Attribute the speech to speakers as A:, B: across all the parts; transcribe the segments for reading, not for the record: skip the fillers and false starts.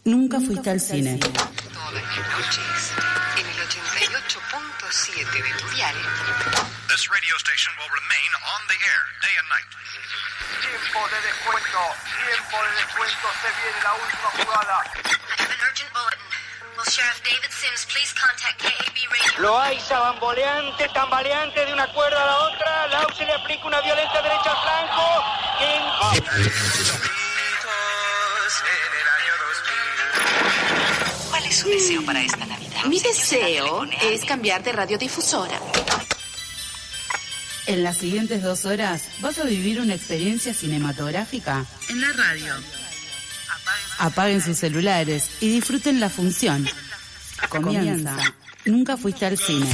A: Nunca fuiste al cine.
B: Todas las noches, en el 88.7 de tu dial.
C: This radio station will remain on the air day and night.
D: Tiempo de descuento, se viene la última jugada.
E: I have an urgent bulletin. Will Sheriff David Sims please contact KAB Radio?
F: Lo hay tambaleante de una cuerda a la otra. Lau se le aplica una violenta derecha al flanco.
B: ¿Cuál es su deseo para esta Navidad?
G: Mi deseo es cambiar de radiodifusora.
A: En las siguientes 2 horas vas a vivir una experiencia cinematográfica en la radio. Apaguen sus celulares y disfruten la función. Comienza. Nunca fuiste al cine.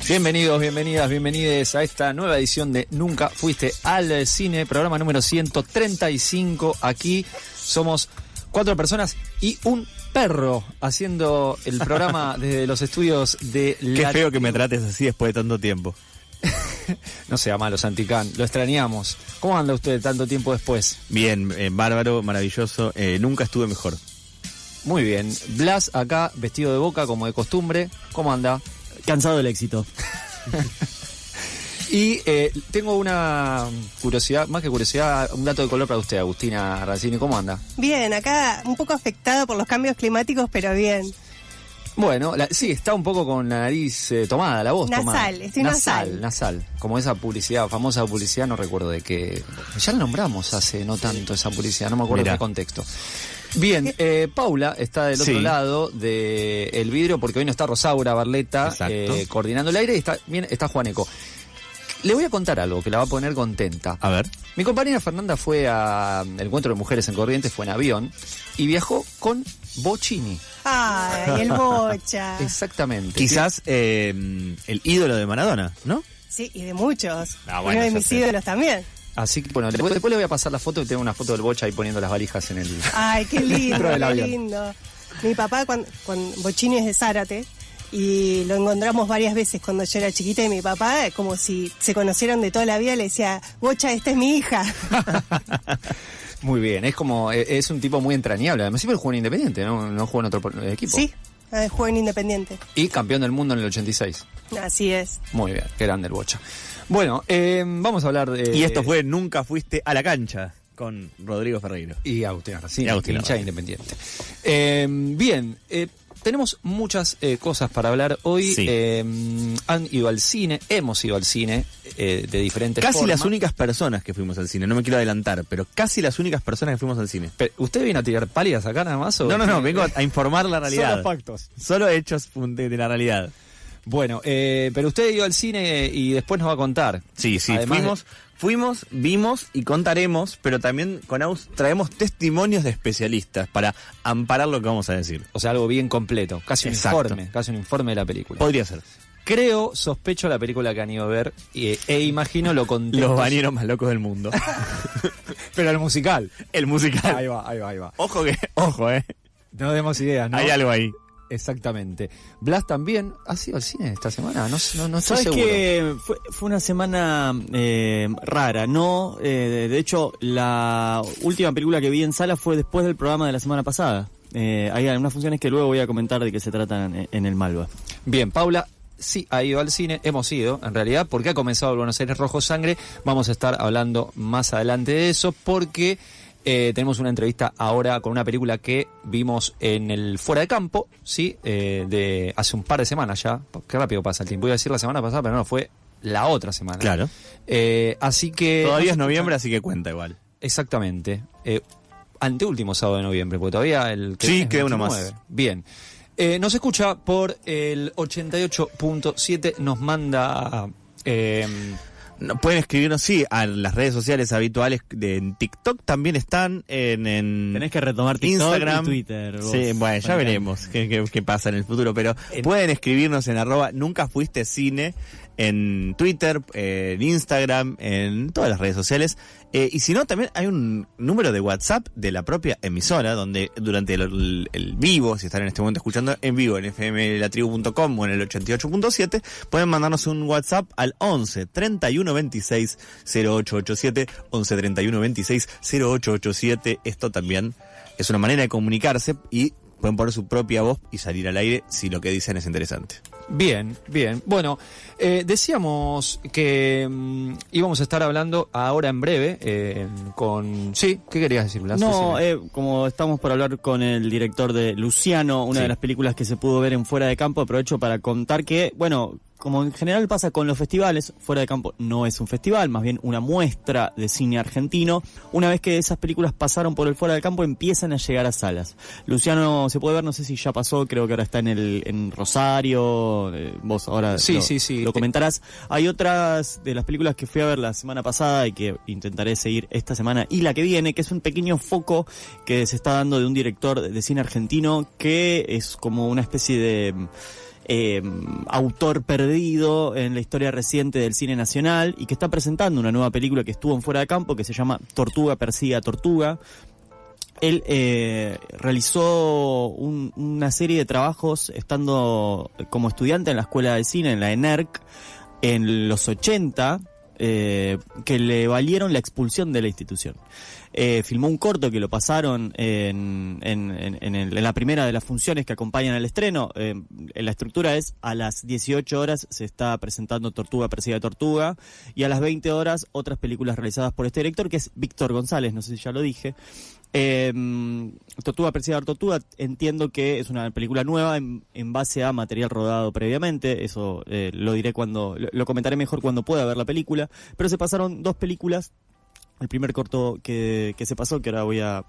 H: Bienvenidos, bienvenides a esta nueva edición de Nunca Fuiste al Cine, programa número 135. Aquí somos 4 personas y un perro haciendo el programa desde los estudios de
I: Qué feo que me trates así después de tanto tiempo.
H: No sea malo, Santicán, lo extrañamos. ¿Cómo anda usted tanto tiempo después?
I: Bien, bárbaro, maravilloso, nunca estuve mejor.
H: Muy bien, Blas acá, vestido de Boca como de costumbre. ¿Cómo anda?
J: Cansado del éxito.
H: Y tengo una curiosidad, más que curiosidad, un dato de color para usted, Agustina Rancini. ¿Cómo anda?
K: Bien, acá un poco afectada por los cambios climáticos, pero bien.
H: Bueno, sí, está un poco con la nariz tomada, la voz tomada.
K: Estoy nasal.
H: Nasal, como esa publicidad, famosa publicidad, no recuerdo de qué. Ya la nombramos hace no tanto esa publicidad, no me acuerdo de qué contexto. Bien, Paula está del otro lado del vidrio porque hoy no está Rosaura Barleta coordinando el aire y está Juaneco. Le voy a contar algo que la va a poner contenta.
I: A ver.
H: Mi compañera Fernanda fue al encuentro de mujeres en Corrientes, fue en avión y viajó con Bocchini.
K: Ay, el Bocha.
H: Exactamente.
I: Quizás el ídolo de Maradona, ¿no?
K: Sí, y de muchos.
I: Bueno,
K: uno de mis ídolos también.
H: Así que bueno, después le voy a pasar la foto y tengo una foto del Bocha ahí poniendo las valijas en el...
K: Ay, qué lindo, qué lindo. Mi papá, cuando Bocchini es de Zárate, y lo encontramos varias veces cuando yo era chiquita, y mi papá, como si se conocieran de toda la vida, le decía, Bocha, esta es mi hija.
H: Muy bien, es un tipo muy entrañable. Además siempre jugó en Independiente, no jugó en otro equipo.
K: Sí, jugó en Independiente.
H: Y campeón del mundo en el 86.
K: Así es.
H: Muy bien, qué grande el Bocha. Bueno, vamos a hablar de...
I: Y esto fue Nunca Fuiste a la Cancha, con Rodrigo Ferreiro.
H: Y Agustín Racine, hincha Independiente. Bien, tenemos muchas cosas para hablar hoy.
I: Sí.
H: Han ido al cine, hemos ido al cine de diferentes
I: Casi
H: formas.
I: las únicas personas que fuimos al cine, no me quiero adelantar, pero casi las únicas personas que fuimos al cine.
H: ¿Usted viene a tirar pálidas acá nada más? ¿O?
I: No, vengo a informar la realidad.
H: Solo factos.
I: Solo hechos de la realidad.
H: Bueno, pero usted ido al cine y después nos va a contar.
I: Sí, además fuimos, vimos y contaremos, pero también con Aus traemos testimonios de especialistas para amparar lo que vamos a decir.
H: O sea, algo bien completo, casi un informe de la película.
I: Podría ser.
H: Sospecho la película que han ido a ver e imagino lo contentos.
I: Los bañeros más locos del mundo.
H: Pero el musical.
I: El musical.
H: Ahí va.
I: Ojo,
H: No demos ideas, ¿no?
I: Hay algo ahí.
H: Exactamente. Blas también ha sido al cine esta semana, no estoy
J: ¿Sabes
H: seguro.
J: Que fue una semana rara, ¿no? De hecho, la última película que vi en sala fue después del programa de la semana pasada. Hay algunas funciones que luego voy a comentar de qué se tratan en el Malva.
H: Bien, Paula sí ha ido al cine, hemos ido en realidad, porque ha comenzado el Buenos Aires Rojo Sangre. Vamos a estar hablando más adelante de eso, porque... tenemos una entrevista ahora con una película que vimos en el Fuera de Campo, ¿sí? De hace un par de semanas ya. Qué rápido pasa el tiempo. Iba a decir la semana pasada, pero no, fue la otra semana.
I: Claro.
H: Así que...
I: Todavía es noviembre, así que cuenta igual.
H: Exactamente. Anteúltimo sábado de noviembre, porque todavía el...
I: Sí, queda uno más.
H: Bien. Nos escucha por el 88.7, nos manda...
I: No, pueden escribirnos, a las redes sociales habituales en TikTok también están,
J: Tenés que retomar TikTok, Instagram y Twitter.
I: Sí, bueno, ya veremos qué pasa en el futuro, pero pueden escribirnos en @nuncafuistecine en Twitter, en Instagram, en todas las redes sociales. Y si no, también hay un número de WhatsApp de la propia emisora, donde durante el vivo, si están en este momento escuchando en vivo en fmlatribu.com o en el 88.7, pueden mandarnos un WhatsApp al 11 31 26 0887, 11 31 26 0887. Esto también es una manera de comunicarse y pueden poner su propia voz y salir al aire si lo que dicen es interesante.
H: Bien, bien. Bueno, decíamos que íbamos a estar hablando ahora en breve con... Sí, ¿qué querías decir, Blas?
J: No, como estamos por hablar con el director de Luciano, una de las películas que se pudo ver en Fuera de Campo, aprovecho para contar que, bueno, como en general pasa con los festivales, Fuera de Campo no es un festival, más bien una muestra de cine argentino. Una vez que esas películas pasaron por el Fuera de Campo, empiezan a llegar a salas. Luciano se puede ver, no sé si ya pasó, creo que ahora está en Rosario, vos ahora lo comentarás. Hay otras de las películas que fui a ver la semana pasada y que intentaré seguir esta semana y la que viene, que es un pequeño foco que se está dando de un director de cine argentino que es como una especie de... autor perdido en la historia reciente del cine nacional y que está presentando una nueva película que estuvo en Fuera de Campo que se llama Tortuga persigue a Tortuga. Él realizó una serie de trabajos estando como estudiante en la Escuela de Cine, en la ENERC, en los 80, que le valieron la expulsión de la institución. Filmó un corto que lo pasaron en la primera de las funciones que acompañan al estreno. La estructura es: a las 18 horas se está presentando Tortuga persigue a Tortuga y a las 20 horas otras películas realizadas por este director, que es Víctor González, no sé si ya lo dije. Tortuga persigue a Tortuga, entiendo que es una película nueva en base a material rodado previamente. Eso lo diré lo comentaré mejor cuando pueda ver la película. Pero se pasaron dos películas. El primer corto que se pasó, que ahora voy a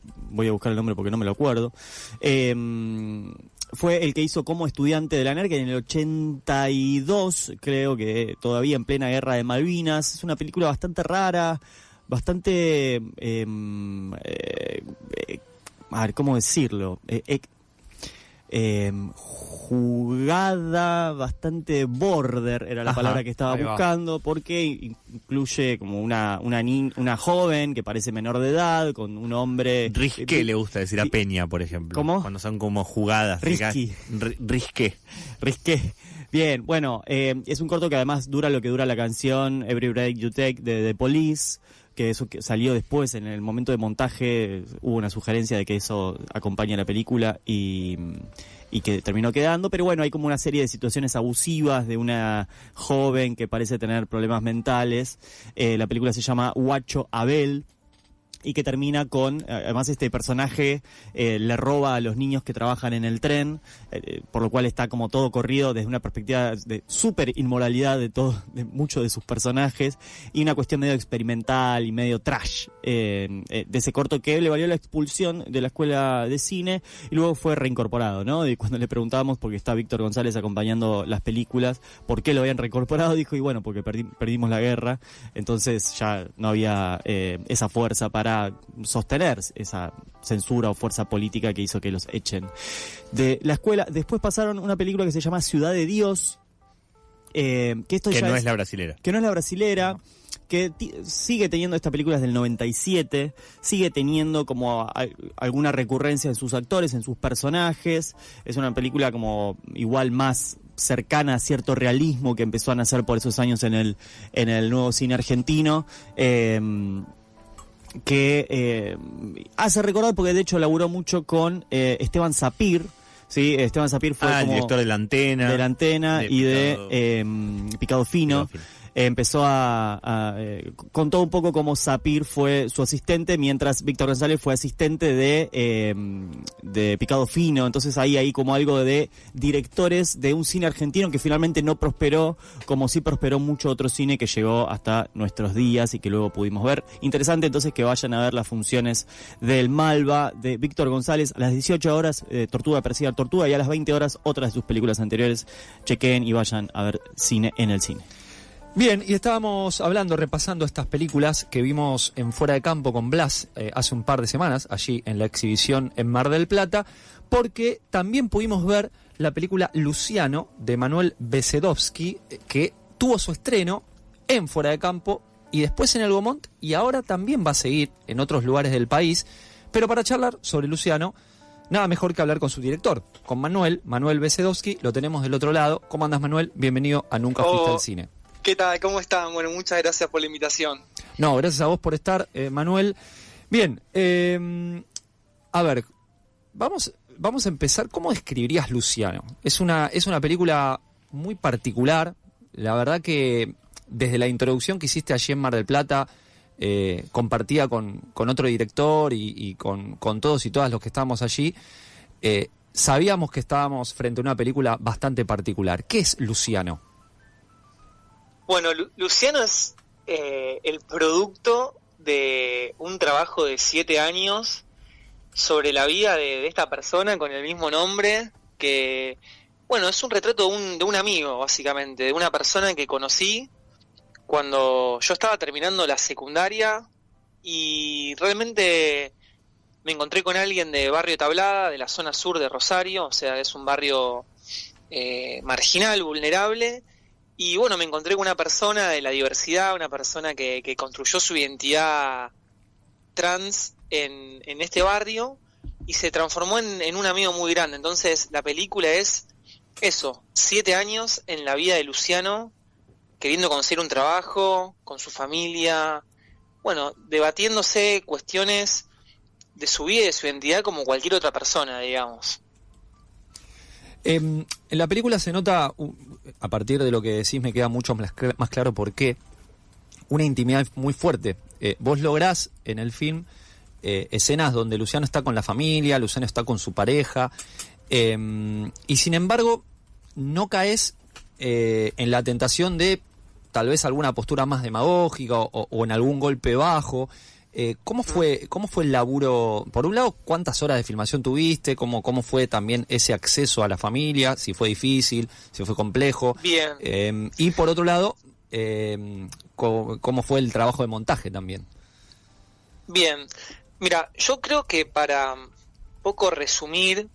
J: buscar el nombre porque no me lo acuerdo, fue el que hizo como estudiante de la ENERC en el 82, creo que todavía en plena guerra de Malvinas. Es una película bastante rara, bastante... a ver, ¿cómo decirlo? Jugada, bastante border era la palabra que estaba buscando, porque incluye como una joven que parece menor de edad con un hombre
I: risqué, le gusta decir a Peña, por ejemplo.
J: ¿Cómo?
I: Cuando son como jugadas risqué.
J: Bien, bueno, es un corto que además dura lo que dura la canción Every Breath You Take de The Police, que eso que salió después. En el momento de montaje hubo una sugerencia de que eso acompañe a la película y que terminó quedando, pero bueno, hay como una serie de situaciones abusivas de una joven que parece tener problemas mentales. La película se llama Guacho Abel, y que termina con, además este personaje le roba a los niños que trabajan en el tren, por lo cual está como todo corrido desde una perspectiva de súper inmoralidad de muchos de sus personajes, y una cuestión medio experimental y medio trash de ese corto que le valió la expulsión de la Escuela de Cine y luego fue reincorporado, ¿no? Y cuando le preguntábamos, porque está Víctor González acompañando las películas, por qué lo habían reincorporado, dijo, y bueno, porque perdimos la guerra, entonces ya no había esa fuerza para sostener esa censura o fuerza política que hizo que los echen de la escuela. Después pasaron una película que se llama Ciudad de Dios, que no es la brasilera, no. Que sigue teniendo, esta película es del 97, sigue teniendo como alguna recurrencia en sus actores, en sus personajes. Es una película como igual más cercana a cierto realismo que empezó a nacer por esos años en el nuevo cine argentino, que hace recordar, porque de hecho laburó mucho con Esteban Sapir. Sí, Esteban Sapir fue como
I: el director de La Antena
J: y de Picado Fino. Empezó contó un poco cómo Sapir fue su asistente, mientras Víctor González fue asistente de Picado Fino. Entonces ahí como algo de directores de un cine argentino que finalmente no prosperó, como sí prosperó mucho otro cine que llegó hasta nuestros días y que luego pudimos ver. Interesante entonces que vayan a ver las funciones del Malva de Víctor González a las 18 horas, Tortuga persigue a Tortuga, y a las 20 horas otras de sus películas anteriores. Chequen y vayan a ver cine en el cine.
H: Bien, y estábamos repasando estas películas que vimos en Fuera de Campo con Blas hace un par de semanas, allí en la exhibición en Mar del Plata, porque también pudimos ver la película Luciano de Manuel Besedowski, que tuvo su estreno en Fuera de Campo y después en el Gaumont, y ahora también va a seguir en otros lugares del país. Pero para charlar sobre Luciano, nada mejor que hablar con su director, con Manuel Besedowski. Lo tenemos del otro lado. ¿Cómo andas, Manuel? Bienvenido a Nunca Fuiste al Cine.
L: ¿Qué tal? ¿Cómo están? Bueno, muchas gracias por la invitación.
H: No, gracias a vos por estar, Manuel. Bien, a ver, vamos a empezar. ¿Cómo describirías Luciano? Es una película muy particular. La verdad que desde la introducción que hiciste allí en Mar del Plata, compartida con otro director y con todos y todas los que estábamos allí, sabíamos que estábamos frente a una película bastante particular. ¿Qué es Luciano?
L: Bueno, Luciano es el producto de un trabajo de 7 años sobre la vida de esta persona con el mismo nombre, que, bueno, es un retrato de un amigo, básicamente, de una persona que conocí cuando yo estaba terminando la secundaria y realmente me encontré con alguien de Barrio Tablada, de la zona sur de Rosario, o sea, es un barrio marginal, vulnerable, y bueno, me encontré con una persona de la diversidad, una persona que construyó su identidad trans en este barrio y se transformó en un amigo muy grande. Entonces la película es eso, 7 años en la vida de Luciano, queriendo conseguir un trabajo, con su familia, bueno, debatiéndose cuestiones de su vida y de su identidad como cualquier otra persona, digamos.
H: En la película se nota, a partir de lo que decís me queda mucho más claro por qué, una intimidad muy fuerte. Vos lográs en el film escenas donde Luciano está con la familia, Luciano está con su pareja, y sin embargo no caes en la tentación de tal vez alguna postura más demagógica o en algún golpe bajo. ¿Cómo fue el laburo? Por un lado, ¿cuántas horas de filmación tuviste? ¿Cómo fue también ese acceso a la familia? Si fue difícil, si fue complejo.
L: Bien.
H: Y por otro lado, ¿cómo fue el trabajo de montaje también?
L: Bien. Mira, yo creo que para poco resumir,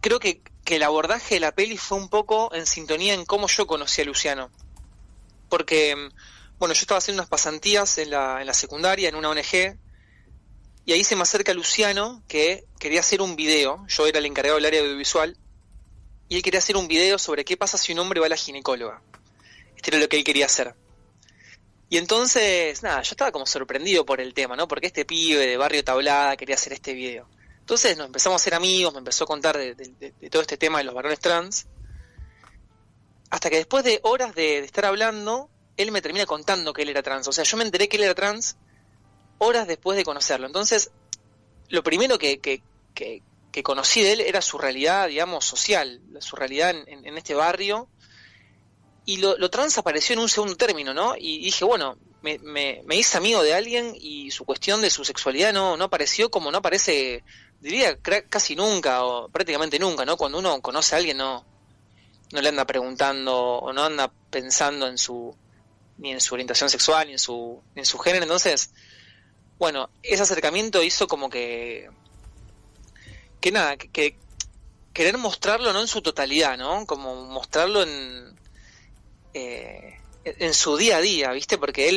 L: creo que el abordaje de la peli fue un poco en sintonía en cómo yo conocí a Luciano. Porque, bueno, yo estaba haciendo unas pasantías en la secundaria, en una ONG, y ahí se me acerca Luciano, que quería hacer un video. Yo era el encargado del área audiovisual, y él quería hacer un video sobre qué pasa si un hombre va a la ginecóloga. Este era lo que él quería hacer. Y entonces, nada, yo estaba como sorprendido por el tema, ¿no? Porque este pibe de Barrio Tablada quería hacer este video. Entonces nos empezamos a hacer amigos, me empezó a contar de todo este tema de los varones trans, hasta que después de horas de estar hablando, él me termina contando que él era trans. O sea, yo me enteré que él era trans horas después de conocerlo. Entonces, lo primero que conocí de él era su realidad, digamos, social, su realidad en este barrio, y lo trans apareció en un segundo término, ¿no? Y dije, bueno, me hice amigo de alguien y su cuestión de su sexualidad no apareció como no aparece, diría, casi nunca o prácticamente nunca, ¿no? Cuando uno conoce a alguien no le anda preguntando o no anda pensando ni en su orientación sexual ni en su género. Entonces, bueno, ese acercamiento hizo como que nada, que querer mostrarlo no en su totalidad, ¿no? Como mostrarlo en su día a día, ¿viste? Porque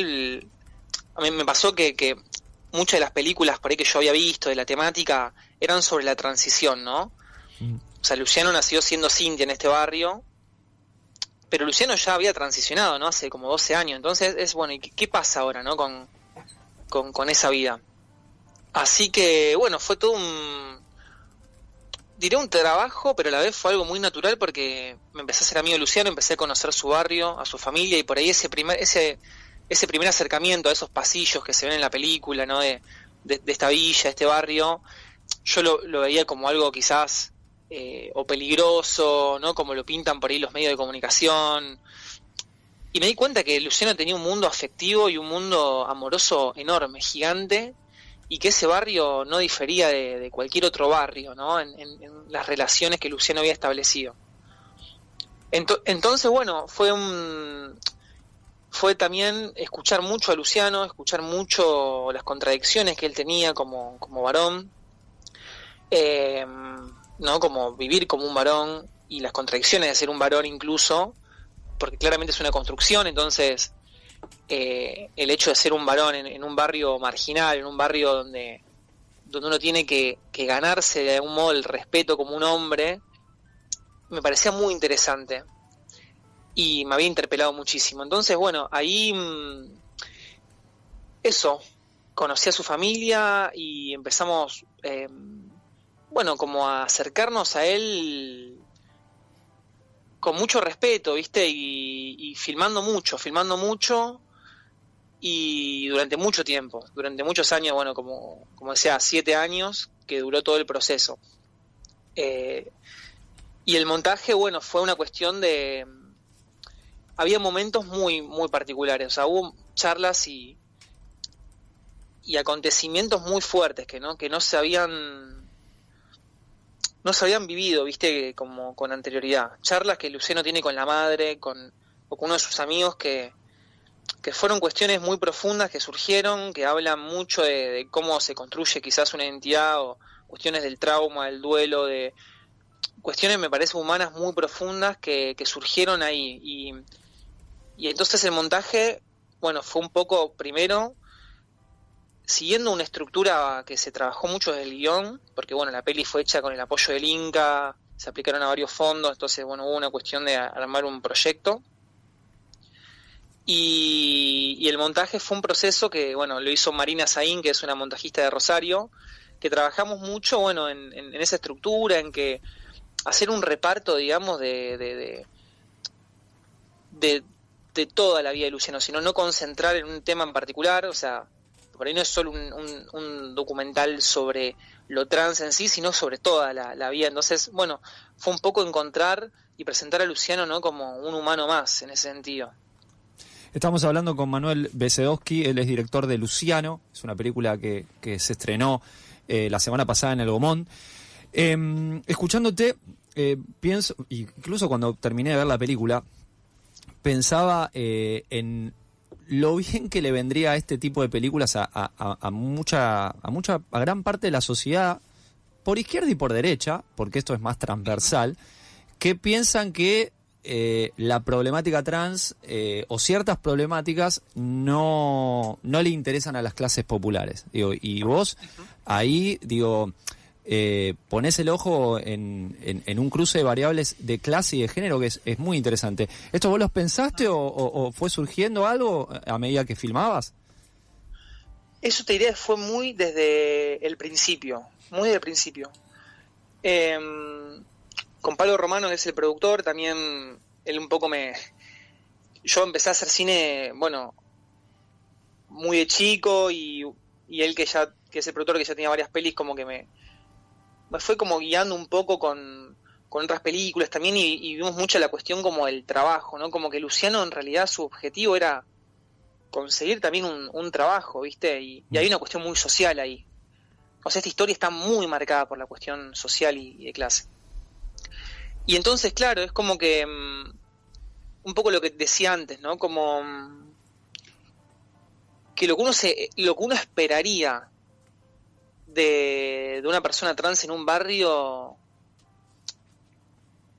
L: a mí me pasó que muchas de las películas por ahí que yo había visto de la temática eran sobre la transición, ¿no? O sea, Luciano nació siendo Cintia en este barrio, pero Luciano ya había transicionado, ¿no? Hace como 12 años. Entonces es bueno, ¿y qué pasa ahora, no? Con esa vida. Así que, bueno, fue todo diré un trabajo, pero a la vez fue algo muy natural porque me empecé a ser amigo de Luciano, empecé a conocer su barrio, a su familia, y por ahí ese primer acercamiento a esos pasillos que se ven en la película, ¿no? De esta villa, este barrio, yo lo veía como algo quizás o peligroso, ¿no? Como lo pintan por ahí los medios de comunicación. Y me di cuenta que Luciano tenía un mundo afectivo y un mundo amoroso enorme, gigante, y que ese barrio no difería de cualquier otro barrio, ¿no? En las relaciones que Luciano había establecido. Entonces, bueno, fue también escuchar mucho a Luciano, escuchar mucho las contradicciones que él tenía como varón, ¿no? Como vivir como un varón y las contradicciones de ser un varón incluso, porque claramente es una construcción, entonces el hecho de ser un varón en un barrio marginal, en un barrio donde uno tiene que ganarse de algún modo el respeto como un hombre, me parecía muy interesante y me había interpelado muchísimo. Entonces, bueno, ahí eso, conocí a su familia y empezamos, como a acercarnos a él con mucho respeto, ¿viste? Y filmando mucho y durante mucho tiempo, durante muchos años, bueno, como decía, 7 años que duró todo el proceso. Y el montaje, bueno, fue una cuestión de... Había momentos muy, muy particulares, o sea, hubo charlas y acontecimientos muy fuertes que no se habían vivido, viste, como con anterioridad. Charlas que Luciano tiene con la madre, o con uno de sus amigos que fueron cuestiones muy profundas que surgieron, que hablan mucho de cómo se construye quizás una identidad, o cuestiones del trauma, del duelo, de cuestiones, me parece, humanas muy profundas que surgieron ahí. Y entonces el montaje, bueno, fue un poco, primero, siguiendo una estructura que se trabajó mucho desde el guión, porque bueno, la peli fue hecha con el apoyo del Inca, se aplicaron a varios fondos, entonces bueno, hubo una cuestión de armar un proyecto. Y el montaje fue un proceso que, bueno, lo hizo Marina Saín, que es una montajista de Rosario, que trabajamos mucho, bueno, en esa estructura, en que hacer un reparto, digamos, de toda la vida de Luciano, sino no concentrar en un tema en particular, o sea, por ahí no es solo un documental sobre lo trans en sí, sino sobre toda la vida. Entonces, bueno, fue un poco encontrar y presentar a Luciano, ¿no?, como un humano más, en ese sentido.
H: Estamos hablando con Manuel Besedowski, él es director de Luciano, es una película que se estrenó la semana pasada en el Gomón. Escuchándote, pienso, incluso cuando terminé de ver la película, pensaba en lo bien que le vendría a este tipo de películas a gran parte de la sociedad, por izquierda y por derecha, porque esto es más transversal, que piensan que la problemática trans o ciertas problemáticas no le interesan a las clases populares. Digo, y vos ahí, digo, ponés el ojo en un cruce de variables de clase y de género que es muy interesante. ¿Esto vos los pensaste o fue surgiendo algo a medida que filmabas?
L: Eso te diría que fue muy desde el principio, muy desde el principio. Con Pablo Romano, que es el productor, también él un poco yo empecé a hacer cine, bueno, muy de chico, y él que es el productor, que ya tenía varias pelis, como que me fue como guiando un poco con otras películas también, y vimos mucho la cuestión como el trabajo, ¿no? Como que Luciano en realidad su objetivo era conseguir también un trabajo, ¿viste? Y hay una cuestión muy social ahí. O sea, esta historia está muy marcada por la cuestión social y de clase. Y entonces, claro, es como que un poco lo que decía antes, ¿no? Como que lo que uno esperaría de una persona trans en un barrio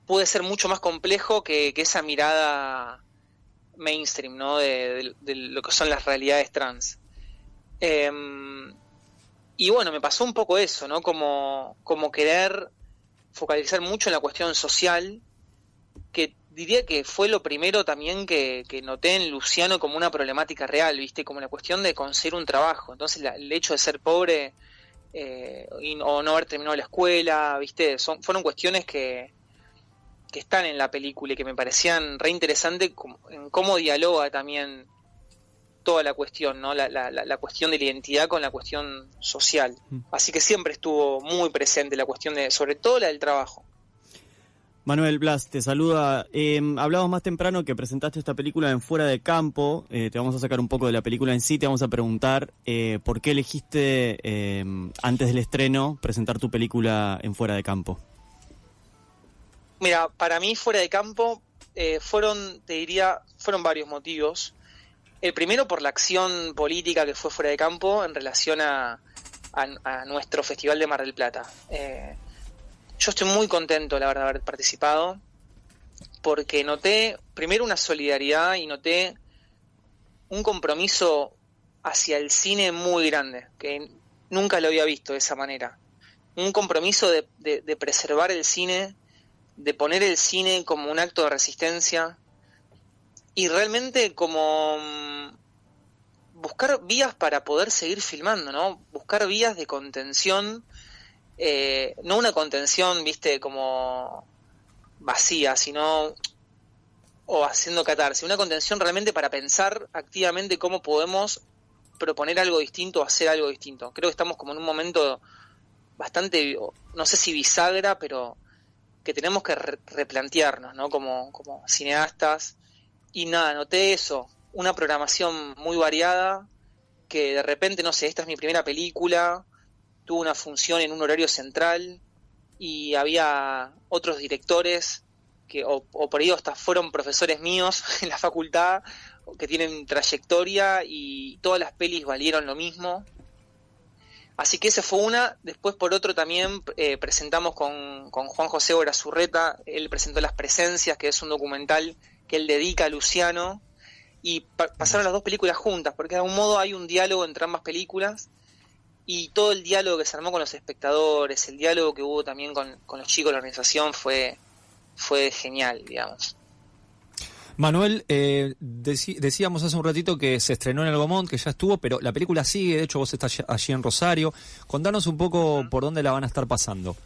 L: puede ser mucho más complejo que esa mirada mainstream, ¿no? De lo que son las realidades trans. Y bueno, me pasó un poco eso, ¿no? Como querer focalizar mucho en la cuestión social, que diría que fue lo primero también que noté en Luciano como una problemática real, ¿viste? Como la cuestión de conseguir un trabajo. Entonces el hecho de ser pobre o no haber terminado la escuela, ¿viste? Fueron cuestiones que están en la película y que me parecían re interesantes en cómo dialoga también toda la cuestión, ¿no? La cuestión de la identidad con la cuestión social. Así que siempre estuvo muy presente la cuestión sobre todo la del trabajo.
J: Manuel Blas te saluda. Hablamos más temprano que presentaste esta película en Fuera de Campo. Te vamos a sacar un poco de la película en sí. Te vamos a preguntar por qué elegiste, antes del estreno, presentar tu película en Fuera de Campo.
L: Mira, para mí Fuera de Campo fueron varios motivos. El primero por la acción política que fue Fuera de Campo en relación a nuestro Festival de Mar del Plata. Yo estoy muy contento, la verdad, de haber participado, porque noté primero una solidaridad y noté un compromiso hacia el cine muy grande, que nunca lo había visto de esa manera. Un compromiso de preservar el cine, de poner el cine como un acto de resistencia y realmente como buscar vías para poder seguir filmando, ¿no? Buscar vías de contención, no una contención, viste, como vacía, sino o haciendo catarsis, una contención realmente para pensar activamente cómo podemos proponer algo distinto o hacer algo distinto. Creo que estamos como en un momento bastante, no sé si bisagra, pero que tenemos que replantearnos, ¿no? Como cineastas. Y nada, noté eso, una programación muy variada, que de repente, no sé, esta es mi primera película, tuvo una función en un horario central y había otros directores que o por ahí hasta fueron profesores míos en la facultad que tienen trayectoria y todas las pelis valieron lo mismo. Así que esa fue una. Después por otro también presentamos con Juan José Orazurreta, él presentó Las Presencias, que es un documental que él dedica a Luciano, y pasaron las dos películas juntas, porque de algún modo hay un diálogo entre ambas películas, y todo el diálogo que se armó con los espectadores, el diálogo que hubo también con los chicos de la organización fue genial, digamos.
H: Manuel, decíamos hace un ratito que se estrenó en el Gomón, que ya estuvo, pero la película sigue, de hecho vos estás allí en Rosario. Contanos un poco por dónde la van a estar pasando.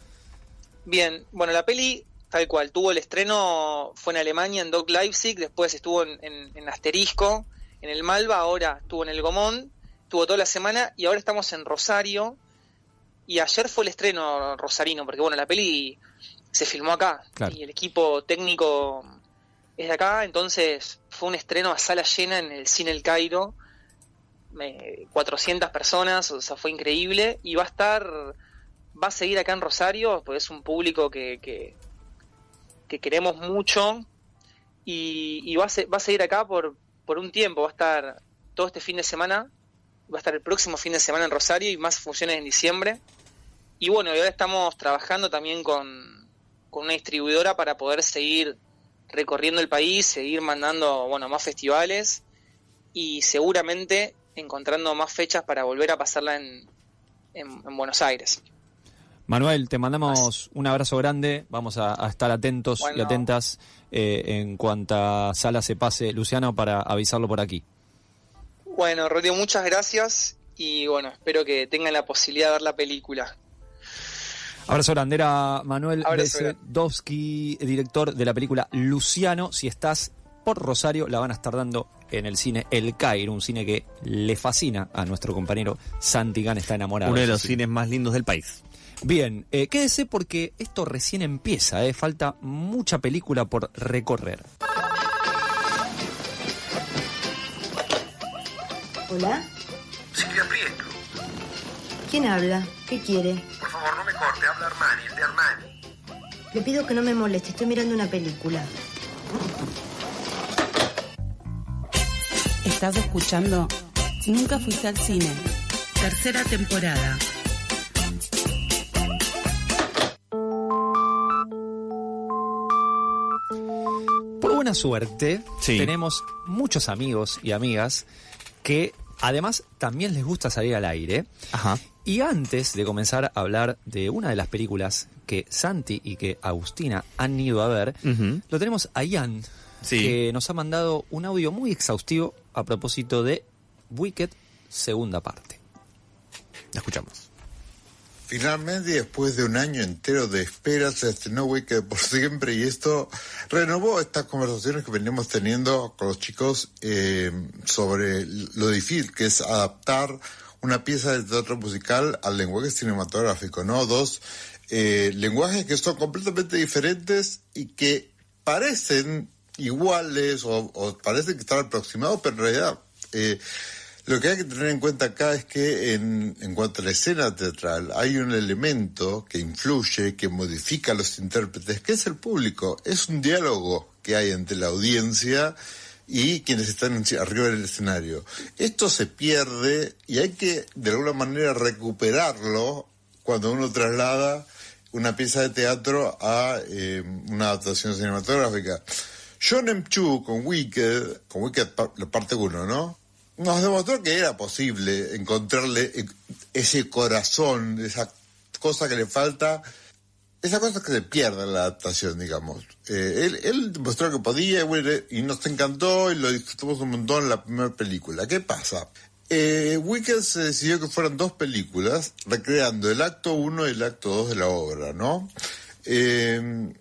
L: Bien, bueno, la peli, tal cual, tuvo el estreno, fue en Alemania, en Doc Leipzig, después estuvo en Asterisco, en el Malva, ahora estuvo en el Gomón, estuvo toda la semana, y ahora estamos en Rosario, y ayer fue el estreno rosarino, porque bueno, la peli se filmó acá, claro, y el equipo técnico es de acá, entonces fue un estreno a sala llena en el Cine El Cairo, 400 personas, o sea, fue increíble, y va a seguir acá en Rosario, pues es un público que queremos mucho, y va a seguir acá por un tiempo, va a estar todo este fin de semana, va a estar el próximo fin de semana en Rosario, y más funciones en diciembre, y bueno, ahora estamos trabajando también con una distribuidora para poder seguir recorriendo el país, seguir mandando, bueno, más festivales y seguramente encontrando más fechas para volver a pasarla en Buenos Aires.
H: Manuel, te mandamos un abrazo grande, vamos a estar atentos y atentas en cuanta sala se pase Luciano para avisarlo por aquí.
L: Bueno, Rodrigo, muchas gracias y bueno, espero que tengan la posibilidad de ver la película.
H: Abrazo grande, era Manuel Besedowski, director de la película Luciano. Si estás por Rosario, la van a estar dando en el cine El Cairo, un cine que le fascina a nuestro compañero Santi Gan, está enamorado.
I: Uno de los cines más lindos del país.
H: Bien, quédese porque esto recién empieza, falta mucha película por recorrer.
M: ¿Hola?
C: Silvia Prieto.
M: ¿Quién habla? ¿Qué quiere?
C: Por favor, no me corte, habla Armani, el de Armani.
M: Le pido que no me moleste, estoy mirando una película.
A: Estás escuchando Nunca fuiste al cine, tercera temporada.
H: Por buena suerte, tenemos muchos amigos y amigas que además también les gusta salir al aire.
I: Ajá.
H: Y antes de comenzar a hablar de una de las películas que Santi y que Agustina han ido a ver, lo tenemos a Ian, que nos ha mandado un audio muy exhaustivo a propósito de Wicked, segunda parte.
I: La escuchamos.
N: Finalmente, después de un año entero de espera, se estrenó Wicked por siempre, y esto renovó estas conversaciones que veníamos teniendo con los chicos sobre lo difícil que es adaptar una pieza de teatro musical al lenguaje cinematográfico, ¿no? Dos lenguajes que son completamente diferentes y que parecen iguales o parecen que están aproximados, pero en realidad lo que hay que tener en cuenta acá es que en cuanto a la escena teatral hay un elemento que influye, que modifica a los intérpretes, que es el público. Es un diálogo que hay entre la audiencia y quienes están arriba del escenario. Esto se pierde y hay que de alguna manera recuperarlo cuando uno traslada una pieza de teatro a una adaptación cinematográfica. Shonen Chu con Wicked la parte 1, ¿no? Nos demostró que era posible encontrarle ese corazón, esa cosa que le falta, esa cosa que se pierde en la adaptación, digamos. Él demostró que podía y nos encantó y lo disfrutamos un montón en la primera película. ¿Qué pasa? Wicked se decidió que fueran 2 películas, recreando el acto 1 y el acto 2 de la obra, ¿no? En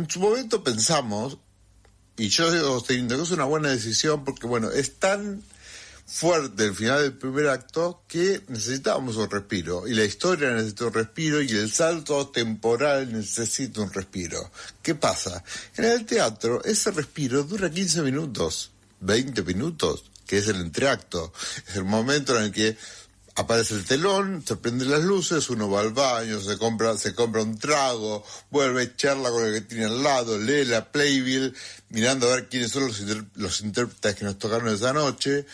N: su momento pensamos, y yo digo que es una buena decisión, porque bueno, es tan fuerte el final del primer acto que necesitábamos un respiro, y la historia necesita un respiro, y el salto temporal necesita un respiro. ¿Qué pasa? En el teatro ese respiro dura 15 minutos, 20 minutos, que es el entreacto. Es el momento en el que aparece el telón, se prenden las luces, uno va al baño, se compra un trago, vuelve, charla con el que tiene al lado, lee la playbill, mirando a ver quiénes son los intérpretes que nos tocaron esa noche,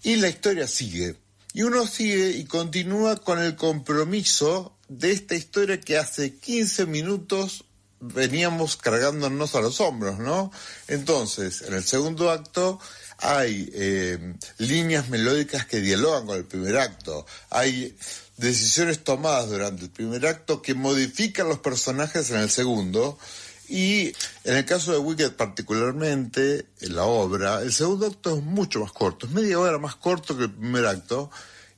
N: y la historia sigue. Y uno sigue y continúa con el compromiso de esta historia que hace 15 minutos veníamos cargándonos a los hombros, ¿no? Entonces, en el segundo acto hay líneas melódicas que dialogan con el primer acto, hay decisiones tomadas durante el primer acto que modifican los personajes en el segundo, y en el caso de Wicked particularmente, en la obra, el segundo acto es mucho más corto, es media hora más corto que el primer acto,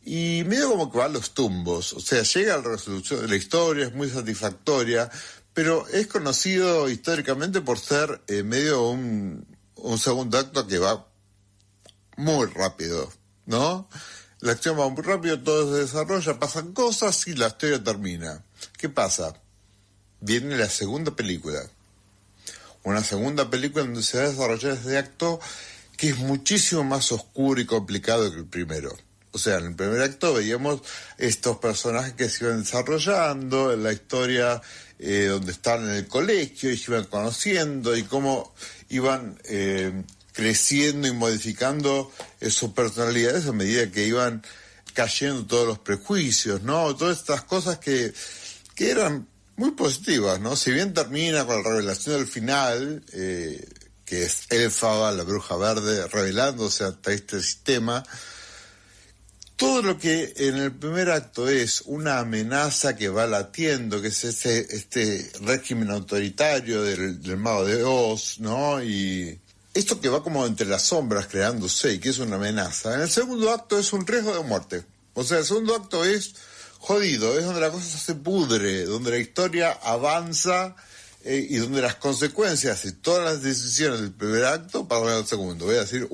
N: y medio como que va a los tumbos, o sea, llega a la resolución de la historia, es muy satisfactoria, pero es conocido históricamente por ser medio un segundo acto que va muy rápido, ¿no? La acción va muy rápido, todo se desarrolla, pasan cosas y la historia termina. ¿Qué pasa? Viene la segunda película. Una segunda película donde se va a desarrollar ese acto que es muchísimo más oscuro y complicado que el primero. O sea, en el primer acto veíamos estos personajes que se iban desarrollando, en la historia donde estaban en el colegio y se iban conociendo y cómo iban creciendo y modificando sus personalidades a medida que iban cayendo todos los prejuicios, ¿no? Todas estas cosas que eran muy positivas, ¿no? Si bien termina con la revelación del final, que es Elphaba, la bruja verde, revelándose ante este sistema, todo lo que en el primer acto es una amenaza que va latiendo, que es este régimen autoritario del mago de Oz, ¿no? Y esto que va como entre las sombras creándose y que es una amenaza. En el segundo acto es un riesgo de muerte. O sea, el segundo acto es jodido, es donde la cosa se pudre, donde la historia avanza y donde las consecuencias y todas las decisiones del primer acto pasan al segundo. Voy a decir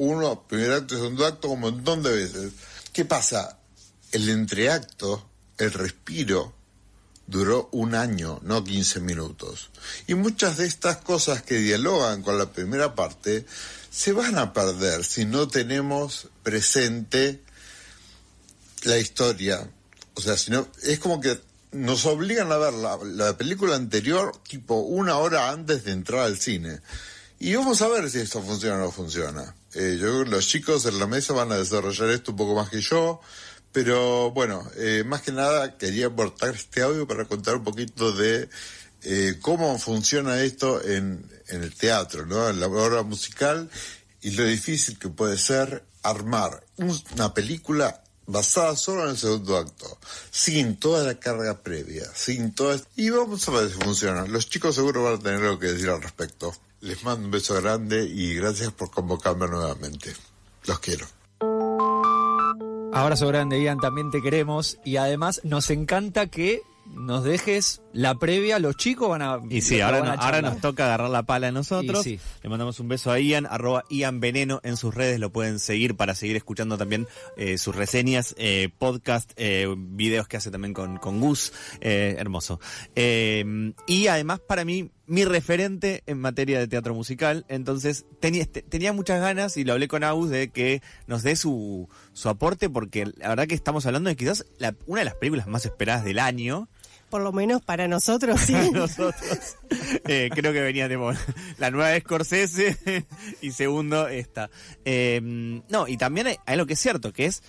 N: primer acto y segundo acto un montón de veces. ¿Qué pasa? El entreacto, el respiro, duró 1 año, no 15 minutos. Y muchas de estas cosas que dialogan con la primera parte se van a perder si no tenemos presente la historia. O sea, si no, es como que nos obligan a ver la película anterior tipo 1 hora antes de entrar al cine. Y vamos a ver si esto funciona o no funciona. Yo creo que los chicos en la mesa van a desarrollar esto un poco más que yo. Pero bueno, más que nada quería aportar este audio para contar un poquito de cómo funciona esto en el teatro, ¿no? En la obra musical, y lo difícil que puede ser armar una película basada solo en el segundo acto, sin toda la carga previa, sin toda... Y vamos a ver si funciona. Los chicos seguro van a tener algo que decir al respecto. Les mando un beso grande y gracias por convocarme nuevamente. Los quiero.
H: Abrazo grande, Ian, también te queremos, y además nos encanta que nos dejes la previa. Los chicos van a...
I: Y sí, ahora nos toca agarrar la pala a nosotros. Sí. Le mandamos un beso a Ian, @IanVeneno en sus redes, lo pueden seguir para seguir escuchando también sus reseñas, podcast, videos que hace también con Gus, hermoso. Y además para mí, mi referente en materia de teatro musical, entonces tenía muchas ganas, y lo hablé con Agus, de que nos dé su aporte, porque la verdad que estamos hablando de quizás una de las películas más esperadas del año.
K: Por lo menos para nosotros, sí.
I: Para nosotros. Creo que venía de la nueva de Scorsese y segundo esta. No, y también hay algo que es cierto, que es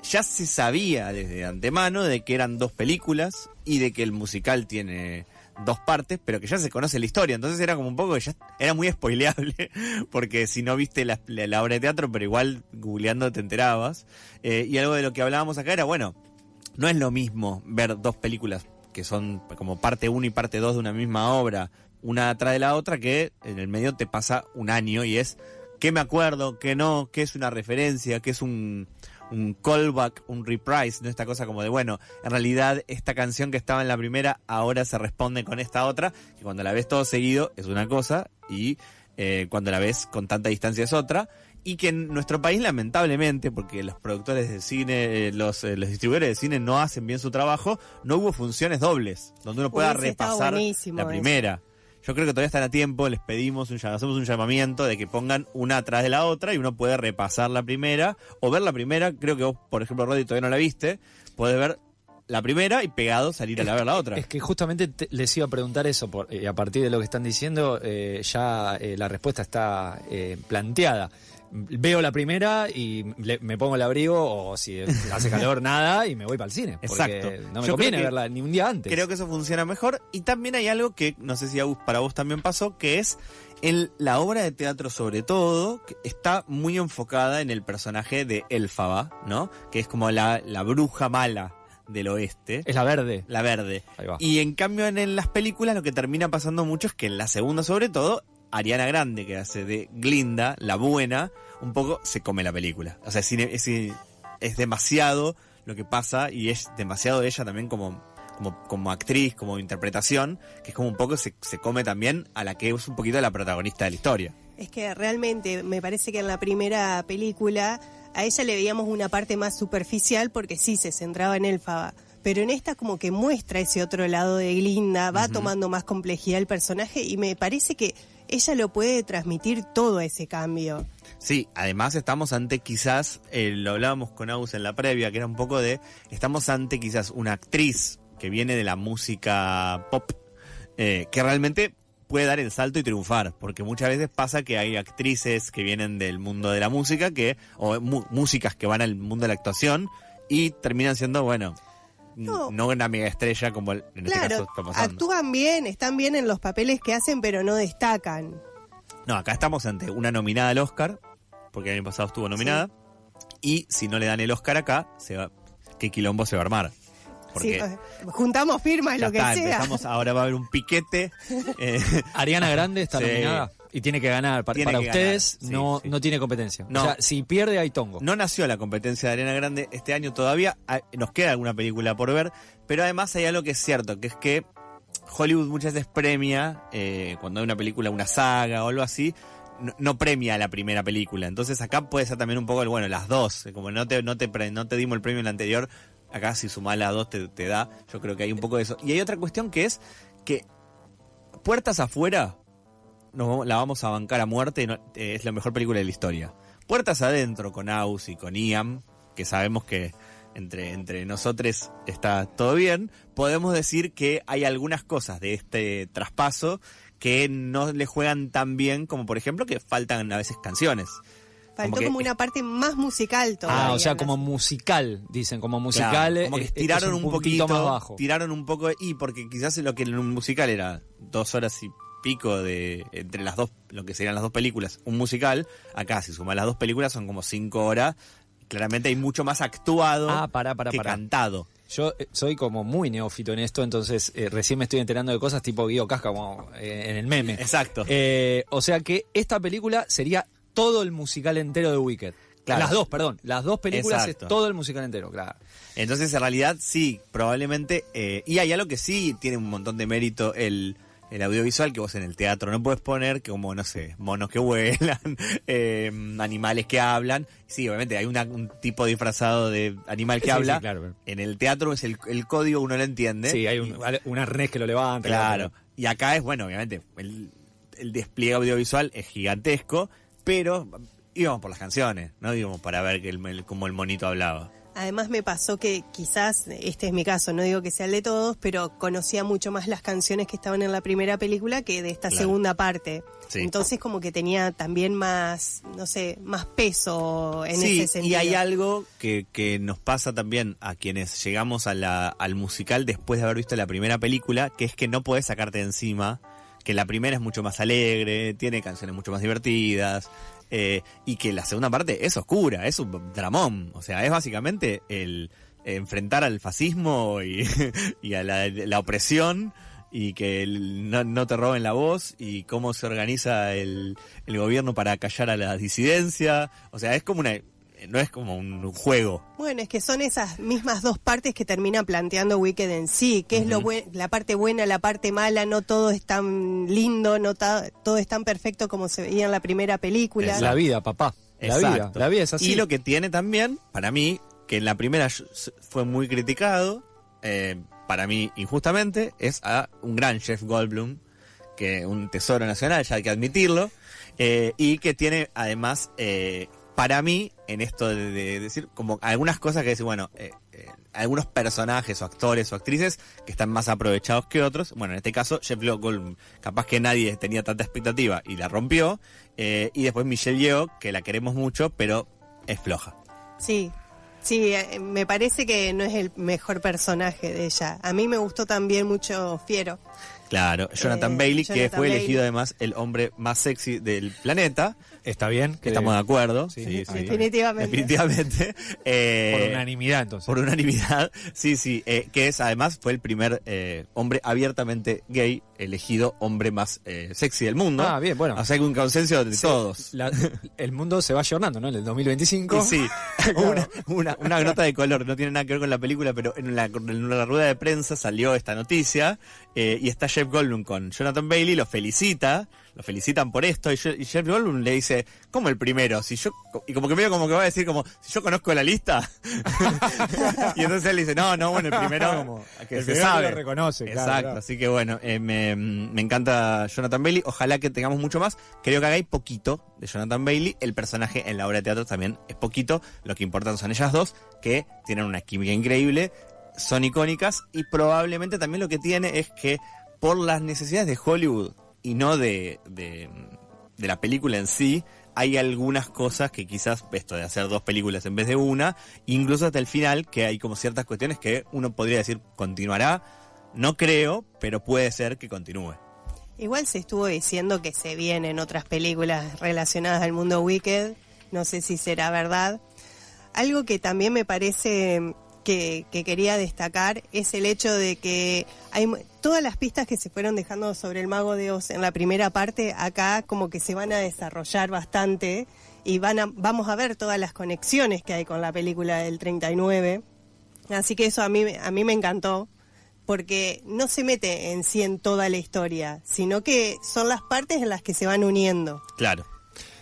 I: ya se sabía desde antemano de que eran 2 películas y de que el musical tiene 2 partes, pero que ya se conoce la historia, entonces era como un poco que ya era muy spoileable, porque si no viste la obra de teatro, pero igual googleando te enterabas. Y algo de lo que hablábamos acá era, bueno, no es lo mismo ver 2 películas que son como parte 1 y parte 2 de una misma obra, una atrás de la otra, que en el medio te pasa un año y es qué me acuerdo, qué no, qué es una referencia, qué es un callback, un reprise, ¿no? Esta cosa como de, bueno, en realidad esta canción que estaba en la primera ahora se responde con esta otra, que cuando la ves todo seguido es una cosa y cuando la ves con tanta distancia es otra, y que en nuestro país lamentablemente, porque los productores de cine, los distribuidores de cine no hacen bien su trabajo, no hubo funciones dobles, donde uno pueda repasar la primera. Yo creo que todavía están a tiempo, les pedimos, hacemos un llamamiento de que pongan una atrás de la otra y uno puede repasar la primera o ver la primera. Creo que vos, por ejemplo, Rodi, todavía no la viste, podés ver la primera y pegado salir a ver la otra.
H: Es que justamente les iba a preguntar eso, a partir de lo que están diciendo, la respuesta está planteada. Veo la primera y me pongo el abrigo, o si hace calor, nada, y me voy para el cine. Porque
I: exacto.
H: No me conviene verla ni un día antes.
I: Creo que eso funciona mejor. Y también hay algo que, no sé si para vos también pasó, que es en la obra de teatro sobre todo, que está muy enfocada en el personaje de Elphaba, ¿no? Que es como la bruja mala del oeste.
H: Es la verde.
I: La verde.
H: Ahí va.
I: Y en cambio en las películas lo que termina pasando mucho es que en la segunda sobre todo, Ariana Grande, que hace de Glinda, la buena, un poco se come la película. O sea, es demasiado lo que pasa y es demasiado ella también como actriz, como interpretación, que es como un poco se come también a la que es un poquito la protagonista de la historia.
K: Es que realmente me parece que en la primera película a ella le veíamos una parte más superficial porque sí se centraba en Elphaba. Pero en esta como que muestra ese otro lado de Glinda, va tomando más complejidad el personaje y me parece que ella lo puede transmitir todo ese cambio.
I: Sí, además estamos ante quizás, lo hablábamos con Agus en la previa, que era un poco estamos ante quizás una actriz que viene de la música pop, que realmente puede dar el salto y triunfar, porque muchas veces pasa que hay actrices que vienen del mundo de la música, o músicas que van al mundo de la actuación y terminan siendo, bueno, no una mega estrella como en este caso está pasando.
K: Actúan bien, están bien en los papeles que hacen, pero no destacan.
I: No, acá estamos ante una nominada al Oscar, porque el año pasado estuvo nominada, y si no le dan el Oscar acá, qué quilombo se va a armar. Porque
K: juntamos firmas, lo que sea.
I: Ahora va a haber un piquete.
H: Ariana Grande está nominada y tiene que ganar. Para ustedes no tiene competencia. No. O sea, si pierde hay tongo.
I: No nació la competencia de Ariana Grande este año todavía. Nos queda alguna película por ver, pero además hay algo que es cierto, que es que Hollywood muchas veces premia, cuando hay una película, una saga o algo así, no premia la primera película. Entonces acá puede ser también un poco las dos. Como no te dimos el premio en la anterior, acá si sumás las dos te da. Yo creo que hay un poco de eso. Y hay otra cuestión que es que Puertas Afuera la vamos a bancar a muerte, es la mejor película de la historia. Puertas Adentro con Aus y con Ian, que sabemos que entre nosotros está todo bien, podemos decir que hay algunas cosas de este traspaso que no le juegan tan bien, como por ejemplo que faltan a veces canciones.
K: Faltó como una parte más musical todavía.
H: O sea, como musical, dicen, como musical.
I: Claro, como que tiraron un poquito
H: más bajo.
I: Tiraron un poco, porque quizás lo que en un musical era 2 horas y pico entre las dos, lo que serían las dos películas, un musical, acá si sumas las dos películas son como 5 horas. Claramente hay mucho más actuado que cantado.
H: Yo soy como muy neófito en esto, entonces recién me estoy enterando de cosas tipo Guido Casca, como en el meme.
I: Exacto.
H: O sea que esta película sería todo el musical entero de Wicked. Claro. Las dos películas. Exacto. Es todo el musical entero, claro.
I: Entonces en realidad sí, probablemente, y hay algo que sí tiene un montón de mérito el audiovisual, que vos en el teatro no puedes poner, que como, no sé, monos que vuelan, animales que hablan. Sí, obviamente hay un tipo disfrazado de animal que habla. Sí, claro. En el teatro es el código, uno lo entiende.
H: Sí, hay un arnés que lo levanta.
I: Claro. Y acá es, bueno, obviamente, el despliegue audiovisual es gigantesco, pero íbamos por las canciones, no íbamos para ver como el monito hablaba.
K: Además me pasó que quizás, este es mi caso, no digo que sea el de todos, pero conocía mucho más las canciones que estaban en la primera película que de esta segunda parte. Sí. Entonces como que tenía también más, no sé, más peso en ese sentido.
I: Y hay algo que nos pasa también a quienes llegamos al musical después de haber visto la primera película, que es que no podés sacarte de encima que la primera es mucho más alegre, tiene canciones mucho más divertidas, y que la segunda parte es oscura, es un dramón. O sea, es básicamente el enfrentar al fascismo y a la opresión, y que no te roben la voz, y cómo se organiza el gobierno para callar a la disidencia. O sea, es como no es como un juego.
K: Bueno, es que son esas mismas dos partes que termina planteando Wicked en sí, que es la parte buena, la parte mala, no todo es tan lindo, no todo es tan perfecto como se veía en la primera película.
H: Es la vida, papá. La vida es así.
I: Y lo que tiene también, para mí, que en la primera fue muy criticado, para mí injustamente, es a un gran Jeff Goldblum, que un tesoro nacional, ya hay que admitirlo, y que tiene además... para mí, en esto de decir, como algunas cosas que decir, bueno, algunos personajes o actores o actrices que están más aprovechados que otros. Bueno, en este caso, Jeff Goldblum, capaz que nadie tenía tanta expectativa y la rompió. Y después Michelle Yeoh, que la queremos mucho, pero es floja.
K: Sí, me parece que no es el mejor personaje de ella. A mí me gustó también mucho Fiero.
I: Claro, Jonathan Bailey, que fue elegido además el hombre más sexy del planeta.
H: Está bien.
I: Estamos de acuerdo.
K: Sí. Definitivamente.
H: Por unanimidad, entonces.
I: Por unanimidad, sí. Que además fue el primer hombre abiertamente gay elegido hombre más sexy del mundo.
H: Ah, bien, bueno.
I: O sea, hay un consenso de todos.
H: El mundo se va ayornando, ¿no? En el 2025.
I: Sí. Claro. una nota de color, no tiene nada que ver con la película, pero en la rueda de prensa salió esta noticia, y está Jeff Goldblum con Jonathan Bailey, lo felicitan por esto, y Jeff Goldblum le dice, ¿cómo el primero? Y como que medio como que va a decir como, si yo conozco la lista. Y entonces él dice, no, bueno, el primero como que
H: el
I: se
H: primero
I: sabe.
H: Lo reconoce.
I: Exacto, claro. Así que bueno, me encanta Jonathan Bailey, ojalá que tengamos mucho más. Creo que hagáis poquito de Jonathan Bailey, el personaje en la obra de teatro también es poquito, lo que importan son ellas dos, que tienen una química increíble, son icónicas, y probablemente también lo que tiene es que por las necesidades de Hollywood y no de la película en sí, hay algunas cosas que quizás, esto de hacer dos películas en vez de una, incluso hasta el final, que hay como ciertas cuestiones que uno podría decir continuará, no creo, pero puede ser que continúe.
K: Igual se estuvo diciendo que se vienen otras películas relacionadas al mundo Wicked, no sé si será verdad. Algo que también me parece que quería destacar es el hecho de que hay todas las pistas que se fueron dejando sobre el Mago de Oz en la primera parte, acá como que se van a desarrollar bastante y vamos a ver todas las conexiones que hay con la película del 39. Así que eso a mí me encantó, porque no se mete en sí en toda la historia, sino que son las partes en las que se van uniendo.
I: Claro.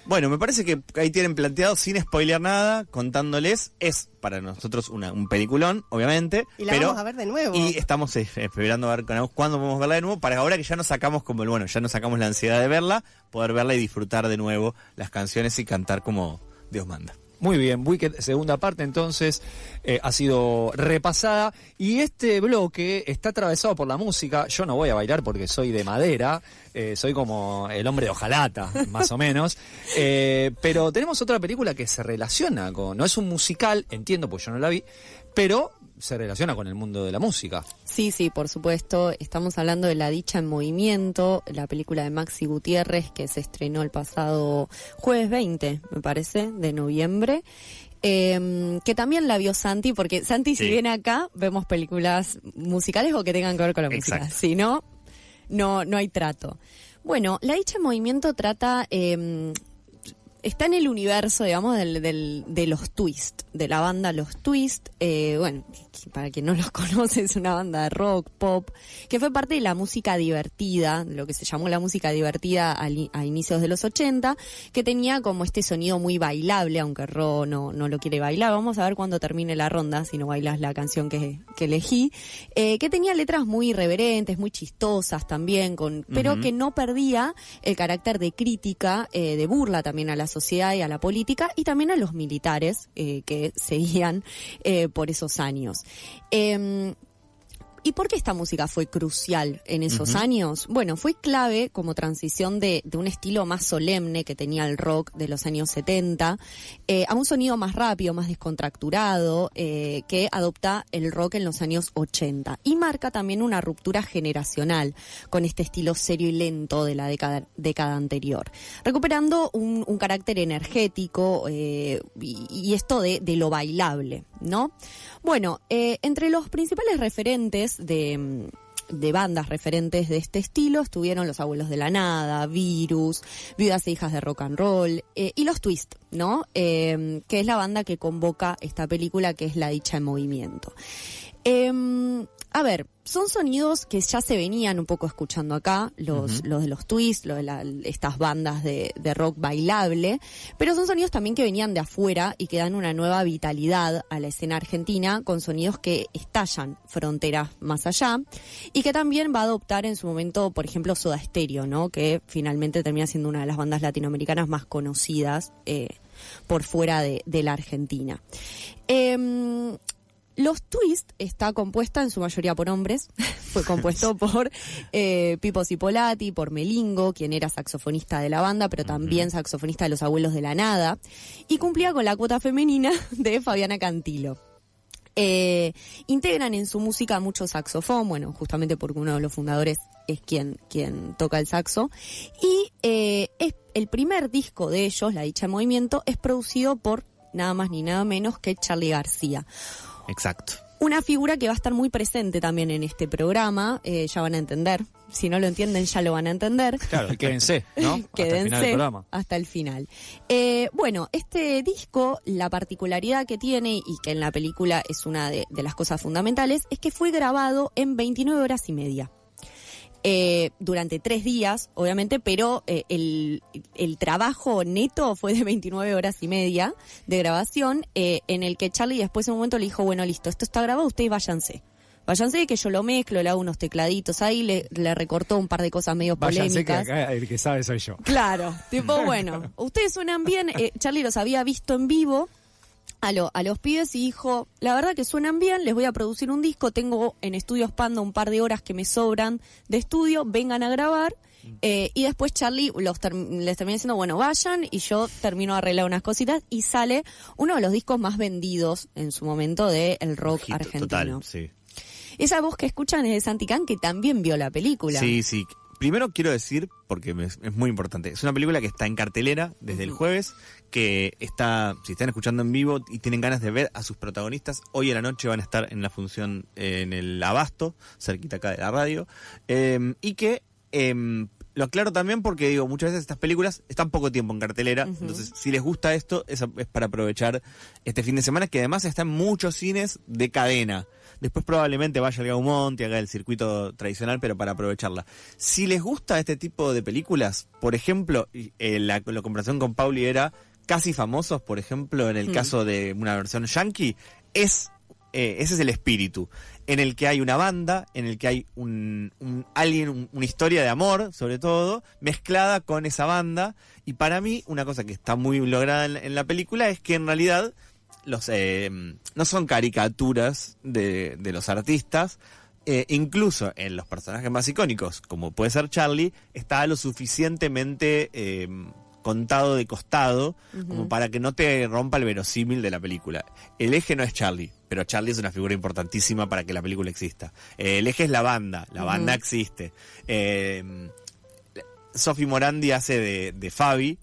I: Bueno, me parece que ahí tienen planteado, sin spoilear nada, contándoles, es para nosotros un peliculón, obviamente.
K: Y la vamos a ver de nuevo.
I: Y estamos esperando a ver cuándo podemos verla de nuevo, para ahora que ya nos sacamos ya nos sacamos la ansiedad de verla, poder verla y disfrutar de nuevo las canciones y cantar como Dios manda.
H: Muy bien, Wicked, segunda parte entonces, ha sido repasada, y este bloque está atravesado por la música. Yo no voy a bailar porque soy de madera, soy como el hombre de hojalata, más o menos, pero tenemos otra película que se relaciona no es un musical, entiendo, pues yo no la vi, pero se relaciona con el mundo de la música.
O: Sí, por supuesto. Estamos hablando de La Dicha en Movimiento, la película de Maxi Gutiérrez, que se estrenó el pasado jueves 20, me parece, de noviembre. Que también la vio Santi, porque Santi, si viene acá, vemos películas musicales o que tengan que ver con la música. Si no, no hay trato. Bueno, La Dicha en Movimiento trata... está en el universo, digamos, de los Twist, de la banda Los Twist. Bueno, para quien no los conoce, es una banda de rock, pop, que fue parte de la música divertida, de lo que se llamó la música divertida a inicios de los 80, que tenía como este sonido muy bailable, aunque Ro no lo quiere bailar. Vamos a ver cuando termine la ronda, si no bailas la canción que elegí. Que tenía letras muy irreverentes, muy chistosas también, pero que no perdía el carácter de crítica, de burla también a la sociedad sociedad y a la política, y también a los militares que seguían por esos años. ¿Y por qué esta música fue crucial en esos años? Bueno, fue clave como transición de un estilo más solemne que tenía el rock de los años 70 a un sonido más rápido, más descontracturado que adopta el rock en los años 80. Y marca también una ruptura generacional con este estilo serio y lento de la década anterior, recuperando un carácter energético y esto de lo bailable, ¿no? Bueno, entre los principales referentes de bandas referentes de este estilo estuvieron Los Abuelos de la Nada, Virus, Viudas e Hijas de Rock and Roll y Los Twist, ¿no? Que es la banda que convoca esta película, que es La Dicha en Movimiento. A ver, son sonidos que ya se venían un poco escuchando acá, los de los Twist, estas bandas de rock bailable, pero son sonidos también que venían de afuera y que dan una nueva vitalidad a la escena argentina, con sonidos que estallan fronteras más allá, y que también va a adoptar en su momento, por ejemplo, Soda Stereo, ¿no? Que finalmente termina siendo una de las bandas latinoamericanas más conocidas por fuera de la Argentina. Los Twist está compuesta en su mayoría por hombres. Fue compuesto por Pipo Cipolati, por Melingo, quien era saxofonista de la banda, pero también saxofonista de Los Abuelos de la Nada, y cumplía con la cuota femenina de Fabiana Cantilo. Integran en su música mucho saxofón, bueno, justamente porque uno de los fundadores es quien toca el saxo, y es el primer disco de ellos, La Dicha en Movimiento, es producido por nada más ni nada menos que Charly García.
I: Exacto.
O: Una figura que va a estar muy presente también en este programa, ya van a entender. Si no lo entienden, ya lo van a entender.
H: Claro, quédense, ¿no?
O: Quédense hasta el final. Bueno, este disco, la particularidad que tiene, y que en la película es una de las cosas fundamentales, es que fue grabado en 29 horas y media. Durante 3 días, obviamente, pero el trabajo neto fue de 29 horas y media de grabación, en el que Charly después en un momento le dijo, bueno, listo, esto está grabado, ustedes váyanse. Váyanse, que yo lo mezclo, le hago unos tecladitos ahí, le recortó un par de cosas medio polémicas.
P: Que acá el que sabe soy yo.
O: Claro, tipo, bueno, ustedes suenan bien, Charly los había visto en vivo a los pibes y dijo, la verdad que suenan bien, les voy a producir un disco, tengo en Estudios Panda un par de horas que me sobran de estudio, vengan a grabar. Y después Charly les termina diciendo, bueno, vayan, y yo termino de arreglar unas cositas, y sale uno de los discos más vendidos en su momento del rock argentino.
I: Total, sí.
O: Esa voz que escuchan es de Santi Can, que también vio la película.
I: Sí, sí. Primero quiero decir, porque es muy importante, es una película que está en cartelera desde el jueves, que está, si están escuchando en vivo y tienen ganas de ver a sus protagonistas, hoy a la noche van a estar en la función en el Abasto, cerquita acá de la radio, y que lo aclaro también porque digo, muchas veces estas películas están poco tiempo en cartelera, entonces si les gusta esto es para aprovechar este fin de semana, que además está en muchos cines de cadena. Después probablemente vaya al Gaumont y haga el circuito tradicional, pero para aprovecharla. Si les gusta este tipo de películas, por ejemplo, la comparación con Pauli era Casi Famosos, por ejemplo, en el caso de una versión yankee, ese es el espíritu, en el que hay una banda, en el que hay una historia de amor, sobre todo, mezclada con esa banda, y para mí, una cosa que está muy lograda en la película es que en realidad no son caricaturas de los artistas, incluso en los personajes más icónicos, como puede ser Charly, está lo suficientemente contado de costado como para que no te rompa el verosímil de la película. El eje no es Charly, pero Charly es una figura importantísima para que la película exista. El eje es la banda existe. Sofi Morandi hace de Fabi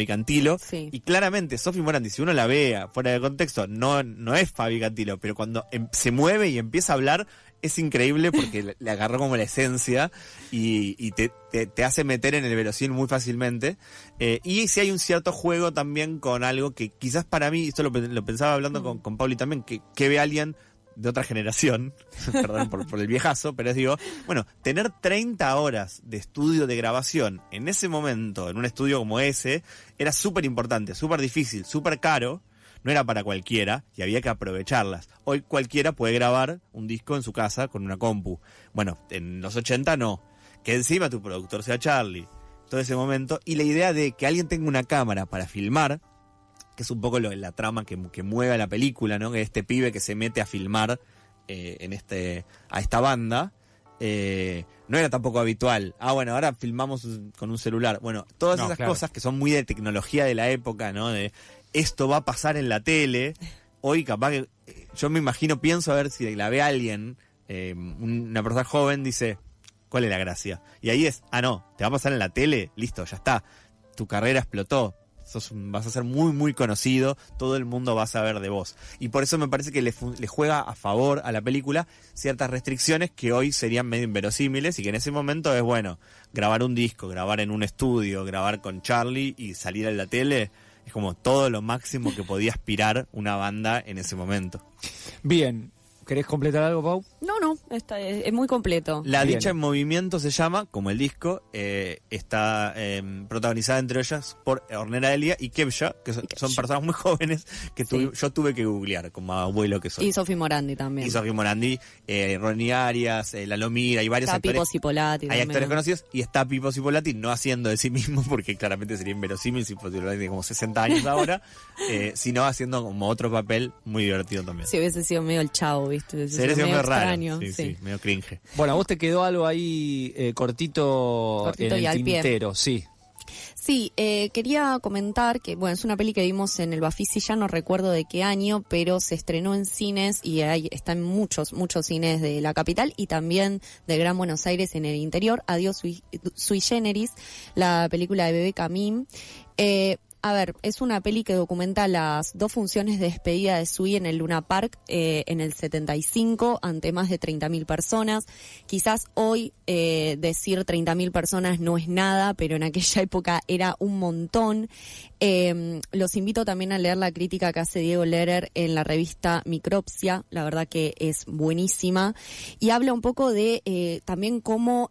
I: Cantilo, y claramente Sofi Morandi, si uno la ve fuera de contexto, no es Fabi Cantilo, pero cuando se mueve y empieza a hablar es increíble porque le agarró como la esencia y te hace meter en el verosímil muy fácilmente, y si hay un cierto juego también con algo que quizás para mí, esto lo pensaba hablando con Pauli también, que ve a alguien de otra generación, perdón por el viejazo, pero digo, bueno, tener 30 horas de estudio de grabación en ese momento, en un estudio como ese, era súper importante, súper difícil, súper caro, no era para cualquiera y había que aprovecharlas. Hoy cualquiera puede grabar un disco en su casa con una compu. Bueno, en los 80 no. Que encima tu productor sea Charly, todo ese momento, y la idea de que alguien tenga una cámara para filmar, que es un poco la trama que mueve a la película, ¿no? Que este pibe que se mete a filmar a esta banda, no era tampoco habitual. Bueno, ahora filmamos con un celular. Bueno, todas esas cosas que son muy de tecnología de la época, ¿no? De esto va a pasar en la tele. Hoy capaz que yo me imagino, pienso a ver si la ve alguien, una persona joven, dice, ¿cuál es la gracia? Y ahí es, no, te va a pasar en la tele, listo, ya está. Tu carrera explotó. Vas a ser muy, muy conocido, todo el mundo va a saber de vos. Y por eso me parece que le juega a favor a la película ciertas restricciones que hoy serían medio inverosímiles y que en ese momento es, bueno, grabar un disco, grabar en un estudio, grabar con Charlie y salir a la tele, es como todo lo máximo que podía aspirar una banda en ese momento.
H: Bien. ¿Querés completar algo, Pau?
O: No, es muy completo.
I: La Dicha en Movimiento se llama, como el disco, está protagonizada entre ellas por Ornella Elia y Kevja, que son personas muy jóvenes que yo tuve que googlear, como abuelo que soy.
O: Y Sofi Morandi también.
I: Y Sofi Morandi, Ronnie Arias, Lalo Mira, hay varios actores.
O: Pipo Cipollati.
I: Hay actores conocidos, y está Pipo Cipollati no haciendo de sí mismo, porque claramente sería inverosímil, si Cipollati tiene como 60 años ahora, sino haciendo como otro papel muy divertido también.
O: Si hubiese sido medio el Chavo, ¿viste?
I: Sería medio
O: extraño.
I: Raro. Sí, medio cringe.
H: Bueno, a vos te quedó algo ahí cortito en
O: y
H: el
O: al
H: tintero, sí.
O: Sí, quería comentar que, bueno, es una peli que vimos en el Bafisi, ya no recuerdo de qué año, pero se estrenó en cines y está en muchos cines de la capital y también del Gran Buenos Aires en el interior. Adiós Sui Generis, la película de Bebé Camín. A ver, es una peli que documenta las 2 funciones de despedida de Sui en el Luna Park en el 75 ante más de 30.000 personas. Quizás hoy decir 30.000 personas no es nada, pero en aquella época era un montón. Los invito también a leer la crítica que hace Diego Lehrer en la revista Micropsia, la verdad que es buenísima, y habla un poco de también cómo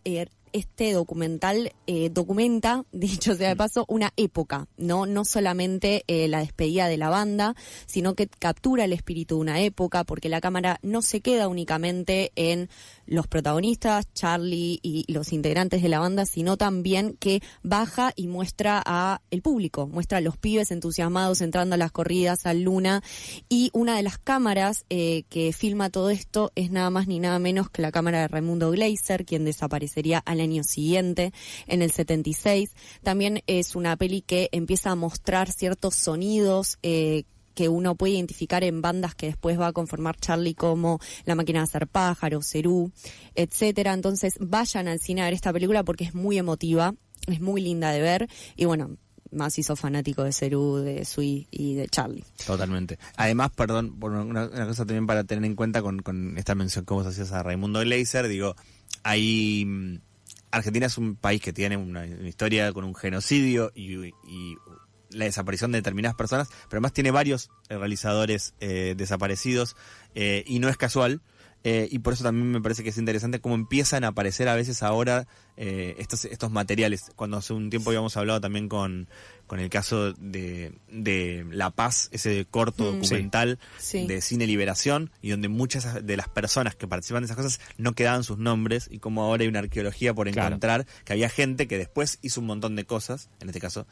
O: este documental documenta, dicho sea de paso, una época, no solamente la despedida de la banda, sino que captura el espíritu de una época, porque la cámara no se queda únicamente en los protagonistas, Charlie y los integrantes de la banda, sino también que baja y muestra a el público, muestra a los pibes entusiasmados entrando a las corridas, al Luna, y una de las cámaras que filma todo esto es nada más ni nada menos que la cámara de Raimundo Gleiser, quien desaparecería al año siguiente, en el 76. También es una peli que empieza a mostrar ciertos sonidos que uno puede identificar en bandas que después va a conformar Charlie, como La Máquina de Hacer Pájaros, Cerú, etcétera. Entonces vayan al cine a ver esta película porque es muy emotiva, es muy linda de ver, y bueno, más si sos fanático de Cerú, de Sui y de Charlie.
I: Totalmente. Además, perdón, por una cosa también para tener en cuenta con esta mención que vos hacías a Raimundo Gleiser, digo, ahí Argentina es un país que tiene una historia con un genocidio y la desaparición de determinadas personas, pero además tiene varios realizadores desaparecidos, y no es casual, y por eso también me parece que es interesante cómo empiezan a aparecer a veces ahora estos materiales. Cuando hace un tiempo habíamos hablado también con el caso de La Paz, ese corto documental de Cine Liberación, y donde muchas de las personas que participan de esas cosas no quedaban sus nombres, y como ahora hay una arqueología por encontrar, que había gente que después hizo un montón de cosas, en este caso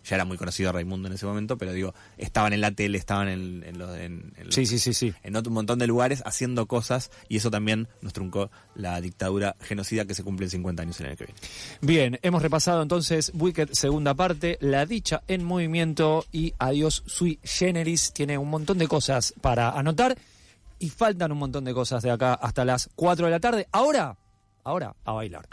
I: ya era muy conocido Raimundo en ese momento, pero digo, estaban en la tele, estaban en un montón de lugares haciendo cosas, y eso también nos truncó la dictadura genocida que se cumple en 50 años en el que viene.
H: Bien, hemos repasado entonces Wicked segunda parte, La Dicha en Movimiento y Adiós Sui Generis. Tiene un montón de cosas para anotar y faltan un montón de cosas de acá hasta las 4 de la tarde. Ahora a bailar.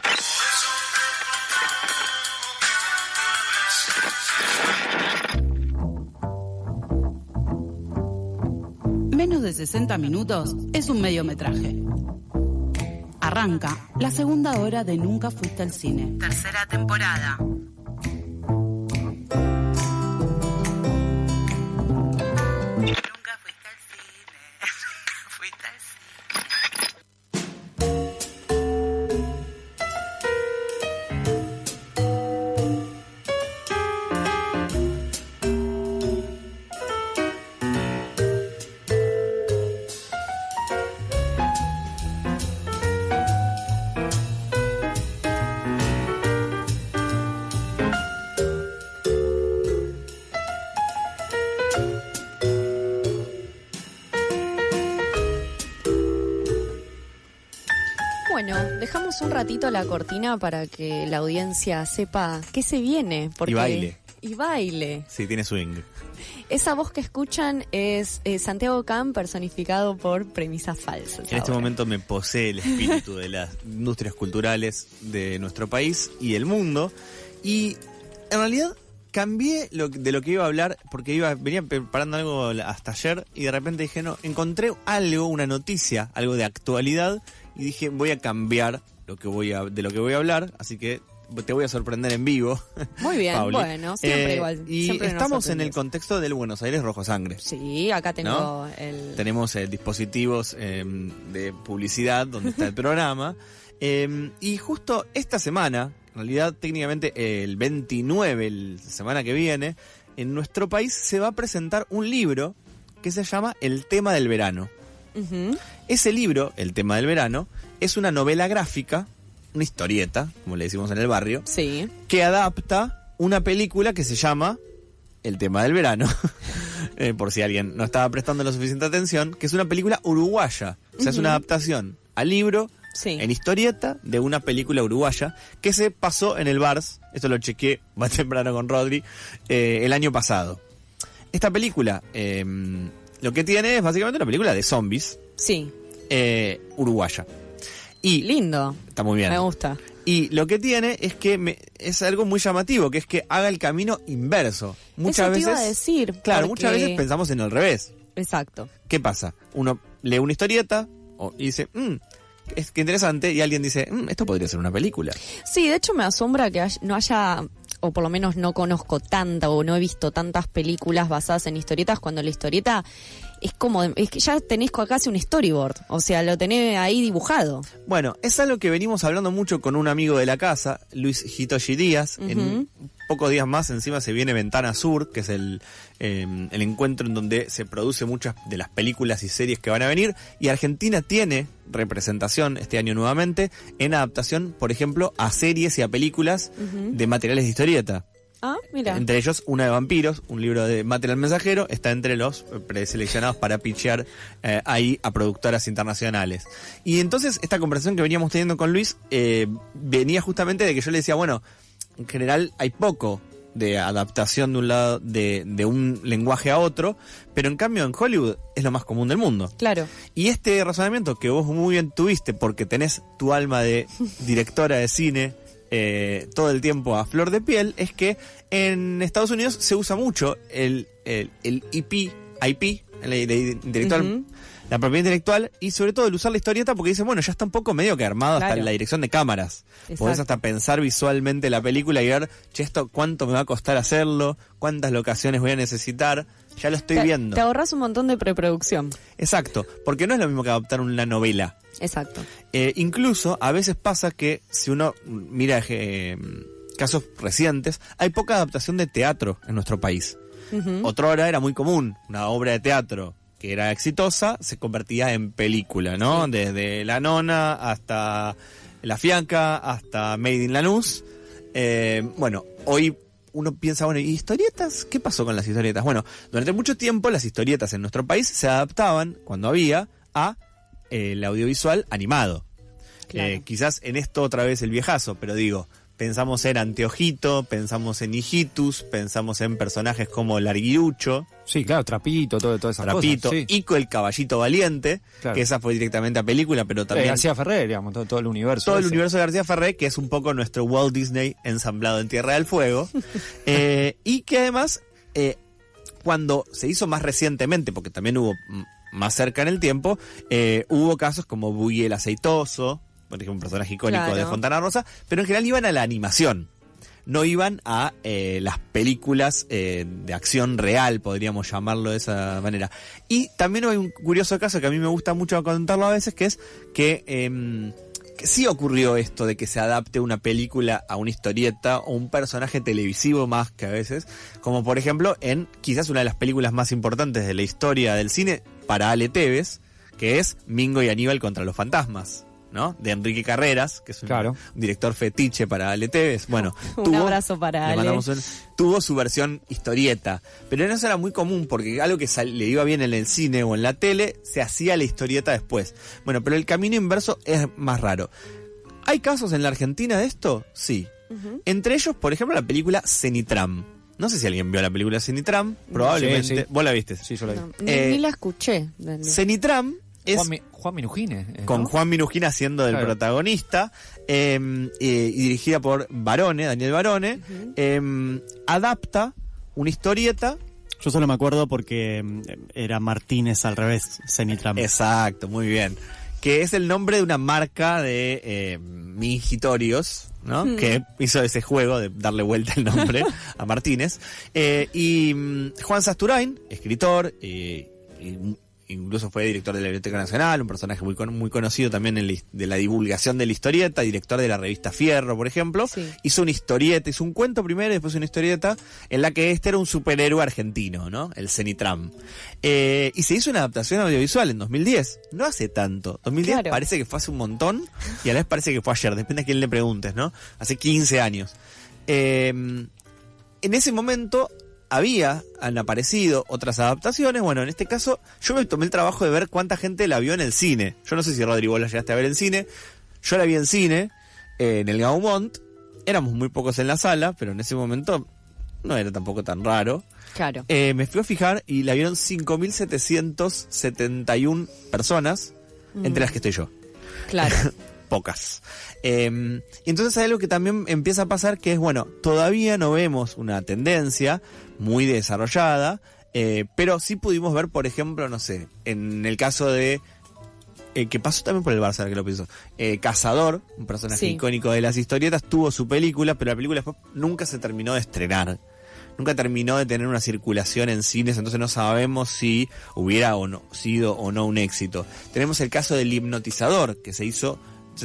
A: Menos de 60 minutos es un mediometraje. Arranca la segunda hora de Nunca Fuiste al Cine. Tercera temporada.
O: Bueno, dejamos un ratito la cortina para que la audiencia sepa qué se viene. Porque... Y baile.
I: Sí, tiene swing.
O: Esa voz que escuchan es Santiago Can personificado por Premisas Falsas.
I: En este momento me posee el espíritu de las industrias culturales de nuestro país y del mundo. Y en realidad cambié de lo que iba a hablar porque venía preparando algo hasta ayer y de repente dije, no, encontré algo, una noticia, algo de actualidad y dije, voy a cambiar de lo que voy a hablar, así que te voy a sorprender en vivo.
O: Muy bien,
I: Pauli.
O: Bueno, siempre igual.
I: Y
O: siempre
I: estamos en el contexto del Buenos Aires Rojo Sangre.
O: Sí, acá tengo
I: ¿no? Tenemos dispositivos de publicidad donde está el programa. Y justo esta semana, en realidad técnicamente el 29, la semana que viene, en nuestro país se va a presentar un libro que se llama El tema del verano.
O: Uh-huh.
I: Ese libro, El tema del verano, es una novela gráfica, una historieta, como le decimos en el barrio,
O: sí,
I: que adapta una película que se llama El tema del verano, por si alguien no estaba prestando la suficiente atención, que es una película uruguaya, o sea, es una adaptación al libro, en historieta, de una película uruguaya, que se pasó en el Bars, esto lo chequeé más temprano con Rodri, el año pasado. Esta película, lo que tiene es básicamente una película de zombies,
O: sí,
I: uruguaya. Y
O: lindo.
I: Está muy bien.
O: Me gusta.
I: Y lo que tiene es que es algo muy llamativo, que es que haga el camino inverso. Muchas
O: Eso te
I: veces,
O: iba a decir.
I: Claro,
O: porque...
I: muchas veces pensamos en el revés.
O: Exacto.
I: ¿Qué pasa? Uno lee una historieta y dice, es que interesante, y alguien dice, esto podría ser una película.
O: Sí, de hecho me asombra que no haya, o por lo menos no conozco tanta, o no he visto tantas películas basadas en historietas, cuando la historieta es que ya tenés casi un storyboard, o sea, lo tenés ahí dibujado.
I: Bueno, es algo que venimos hablando mucho con un amigo de la casa, Luis Hitoshi Díaz. Uh-huh. En pocos días más encima se viene Ventana Sur, que es el encuentro en donde se produce muchas de las películas y series que van a venir, y Argentina tiene representación este año nuevamente en adaptación, por ejemplo, a series y a películas de materiales de historieta.
O: Ah, mira.
I: Entre ellos, una de vampiros, un libro de Material Mensajero, está entre los preseleccionados para pitchear ahí a productoras internacionales. Y entonces, esta conversación que veníamos teniendo con Luis venía justamente de que yo le decía, bueno, en general hay poco de adaptación de un lado de un lenguaje a otro, pero en cambio en Hollywood es lo más común del mundo.
O: Claro.
I: Y este razonamiento que vos muy bien tuviste, porque tenés tu alma de directora de cine todo el tiempo a flor de piel, es que en Estados Unidos se usa mucho el IP, el intelectual, la propiedad intelectual, y sobre todo el usar la historieta, porque dicen, bueno, ya está un poco medio que armado hasta la dirección de cámaras.
O: Exacto.
I: Podés hasta pensar visualmente la película y ver, che, esto cuánto me va a costar hacerlo, cuántas locaciones voy a necesitar, ya lo estoy viendo.
O: Te ahorras un montón de preproducción.
I: Exacto, porque no es lo mismo que adaptar una novela.
O: Exacto.
I: Incluso a veces pasa que si uno mira casos recientes, hay poca adaptación de teatro en nuestro país. Otrora era muy común, una obra de teatro que era exitosa se convertía en película, ¿no? Sí. Desde La Nona hasta La Fianca hasta Made in Lanús. Bueno, hoy uno piensa, bueno, ¿y historietas? ¿Qué pasó con las historietas? Bueno, durante mucho tiempo las historietas en nuestro país se adaptaban, cuando había, a el audiovisual animado. Claro. Quizás en esto otra vez el viejazo, pero digo, pensamos en Anteojito, pensamos en Hijitus, pensamos en personajes como Larguirucho.
H: Sí, claro, Trapito, todas esas
I: Trapito,
H: cosas. Sí.
I: Ico el Caballito Valiente, claro, que esa fue directamente a película, pero también...
H: García Ferré, digamos, todo el universo.
I: Todo el universo de García Ferré, que es un poco nuestro Walt Disney ensamblado en Tierra del Fuego. Y que además, cuando se hizo más recientemente, porque también hubo más cerca en el tiempo, hubo casos como Buggy el Aceitoso, por ejemplo, un personaje icónico, claro, de Fontana Rosa, pero en general iban a la animación, no iban a las películas de acción real, podríamos llamarlo de esa manera. Y también hay un curioso caso que a mí me gusta mucho contarlo a veces, que es que sí ocurrió esto de que se adapte una película a una historieta o un personaje televisivo más que a veces, como por ejemplo en quizás una de las películas más importantes de la historia del cine para Ale Tevez, que es Mingo y Aníbal contra los fantasmas. ¿no? De Enrique Carreras, que es un director fetiche para Ale Tevez. Bueno,
O: un abrazo para Ale.
I: Tuvo su versión historieta, pero eso era muy común porque algo que le iba bien en el cine o en la tele, se hacía la historieta después. Bueno, pero el camino inverso es más raro. ¿Hay casos en la Argentina de esto? Sí. Entre ellos, por ejemplo, la película Cenitram. No sé si alguien vio la película Cenitram, probablemente.
H: Sí.
I: ¿Vos la viste?
H: Sí, yo la vi.
O: Ni la escuché.
I: Cenitram es
H: Juan Minujines.
I: Con Juan Minujines haciendo del protagonista, y dirigida por Daniel Barone, adapta una historieta.
J: Yo solo me acuerdo porque era Martínez al revés, Cenitram.
I: Exacto, muy bien. Que es el nombre de una marca de mingitorios, ¿no? Que hizo ese juego de darle vuelta el nombre a Martínez. Y Juan Sasturain, escritor, incluso fue director de la Biblioteca Nacional, un personaje muy conocido también de la divulgación de la historieta, director de la revista Fierro, por ejemplo. Sí. Hizo una historieta, hizo un cuento primero y después una historieta en la que este era un superhéroe argentino, ¿no? El Cenitram. Y se hizo una adaptación audiovisual en 2010, no hace tanto. 2010 parece que fue hace un montón y a la vez parece que fue ayer, depende a quién le preguntes, ¿no? Hace 15 años. En ese momento han aparecido otras adaptaciones. Bueno, en este caso yo me tomé el trabajo de ver cuánta gente la vio en el cine. Yo no sé si Rodrigo la llegaste a ver en cine. Yo la vi en cine, en el Gaumont. Éramos muy pocos en la sala, pero en ese momento no era tampoco tan raro.
O: Claro.
I: Me fui a fijar y la vieron 5.771 personas, entre las que estoy yo.
O: Claro.
I: Pocas. Y entonces hay algo que también empieza a pasar, que es, bueno, todavía no vemos una tendencia muy desarrollada, pero sí pudimos ver, por ejemplo, no sé, en el caso de que pasó también por el Barça, que lo pienso, Cazador, un personaje icónico de las historietas, tuvo su película, pero la película después nunca se terminó de estrenar. Nunca terminó de tener una circulación en cines, entonces no sabemos si hubiera sido o no un éxito. Tenemos el caso del Hipnotizador, que se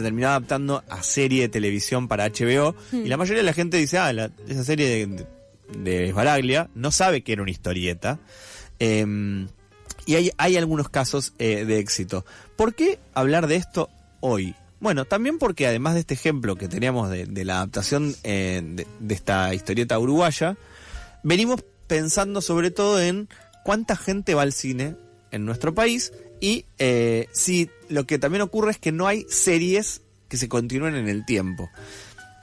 I: terminó adaptando a serie de televisión para HBO, y la mayoría de la gente dice, esa serie de Sbaraglia no sabe que era una historieta, y hay algunos casos de éxito. ¿Por qué hablar de esto hoy? Bueno, también porque además de este ejemplo que teníamos de la adaptación de esta historieta uruguaya, venimos pensando sobre todo en cuánta gente va al cine en nuestro país. Y si lo que también ocurre es que no hay series que se continúen en el tiempo.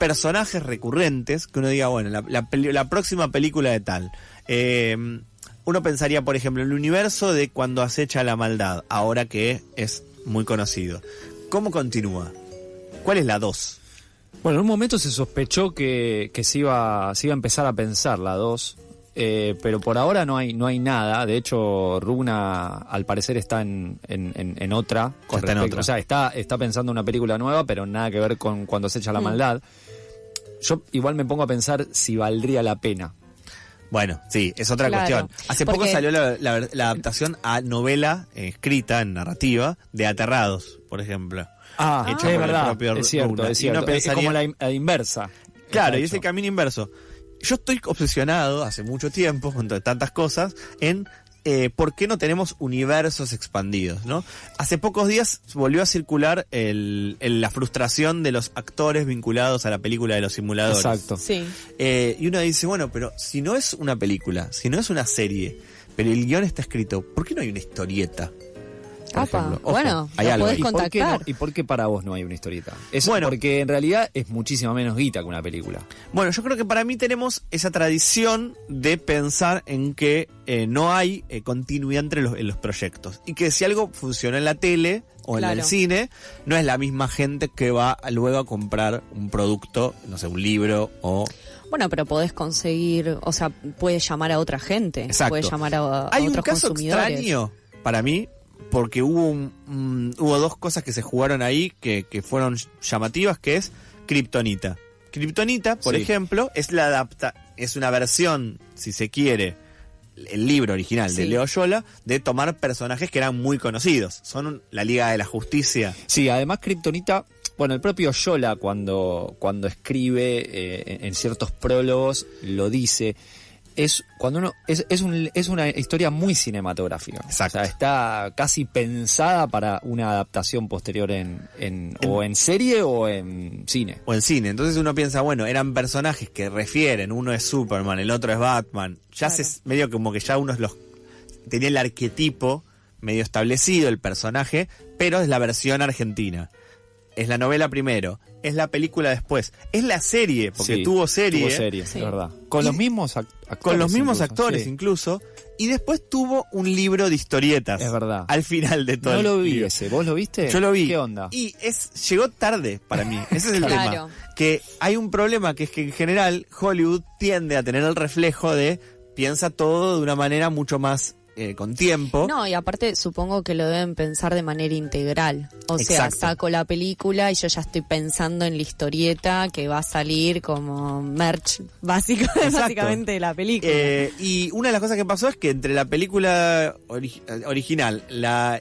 I: Personajes recurrentes, que uno diga, bueno, la próxima película de tal. Uno pensaría, por ejemplo, en el universo de Cuando acecha la maldad, ahora que es muy conocido. ¿Cómo continúa? ¿Cuál es la 2?
H: Bueno, en un momento se sospechó que se iba a empezar a pensar la 2. Pero por ahora no hay nada. De hecho, Rugna al parecer está en otra.
I: Está en otra.
H: O sea, está pensando una película nueva, pero nada que ver con Cuando se echa la maldad. Yo igual me pongo a pensar si valdría la pena.
I: Bueno, sí, es otra cuestión. Hace poco salió la adaptación a novela escrita en narrativa de Aterrados, por ejemplo.
H: Es verdad, es cierto. Es como la inversa.
I: Claro, y es el camino inverso. Yo estoy obsesionado hace mucho tiempo, junto a tantas cosas, en por qué no tenemos universos expandidos, ¿no? Hace pocos días volvió a circular la frustración de los actores vinculados a la película de los simuladores.
H: Exacto.
O: Sí.
I: Y uno dice, bueno, pero si no es una película, si no es una serie, pero el guión está escrito, ¿por qué no hay una historieta?
O: Ojo, bueno, la podés contactar.
H: ¿Y por qué para vos no hay una historieta? Porque en realidad es muchísimo menos guita que una película.
I: Bueno, yo creo que para mí tenemos esa tradición de pensar en que no hay continuidad entre los proyectos. Y que si algo funciona en la tele o en el cine, no es la misma gente que va luego a comprar un producto, no sé, un libro o...
O: Bueno, pero podés conseguir, o sea, puedes llamar a otra gente.
I: Exacto.
O: Puedes llamar a otros consumidores.
I: Hay un caso extraño para mí, porque hubo dos cosas que se jugaron ahí que fueron llamativas, que es Kryptonita. Kryptonita, por ejemplo, es una versión, si se quiere, el libro original de Leo Yola, de tomar personajes que eran muy conocidos. Son la Liga de la Justicia.
H: Sí, además Kryptonita, bueno, el propio Yola cuando escribe en ciertos prólogos lo dice. es cuando uno es una historia muy cinematográfica.
I: Exacto.
H: O sea, está casi pensada para una adaptación posterior o en serie o en cine.
I: O en cine. Entonces uno piensa, bueno, eran personajes que refieren, uno es Superman, el otro es Batman. Ya medio como que ya uno tenía el arquetipo medio establecido, el personaje, pero es la versión argentina. Es la novela primero, es la película después, es la serie, porque tuvo serie.
H: Tuvo serie, es verdad. Con los mismos actores.
I: Con los mismos
H: incluso,
I: actores incluso. Y después tuvo un libro de historietas.
H: Es verdad.
I: Al final de todo.
H: No lo vi
I: libro.
H: ese, ¿vos lo viste?
I: Yo lo vi.
H: ¿Qué onda?
I: Y llegó tarde para mí, ese es el tema. Que hay un problema, que es que en general Hollywood tiende a tener el reflejo de piensa todo de una manera mucho más con tiempo.
O: No, y aparte supongo que lo deben pensar de manera integral. O sea, saco la película y yo ya estoy pensando en la historieta que va a salir como merch básicamente de la película.
I: Y una de las cosas que pasó es que entre la película original, la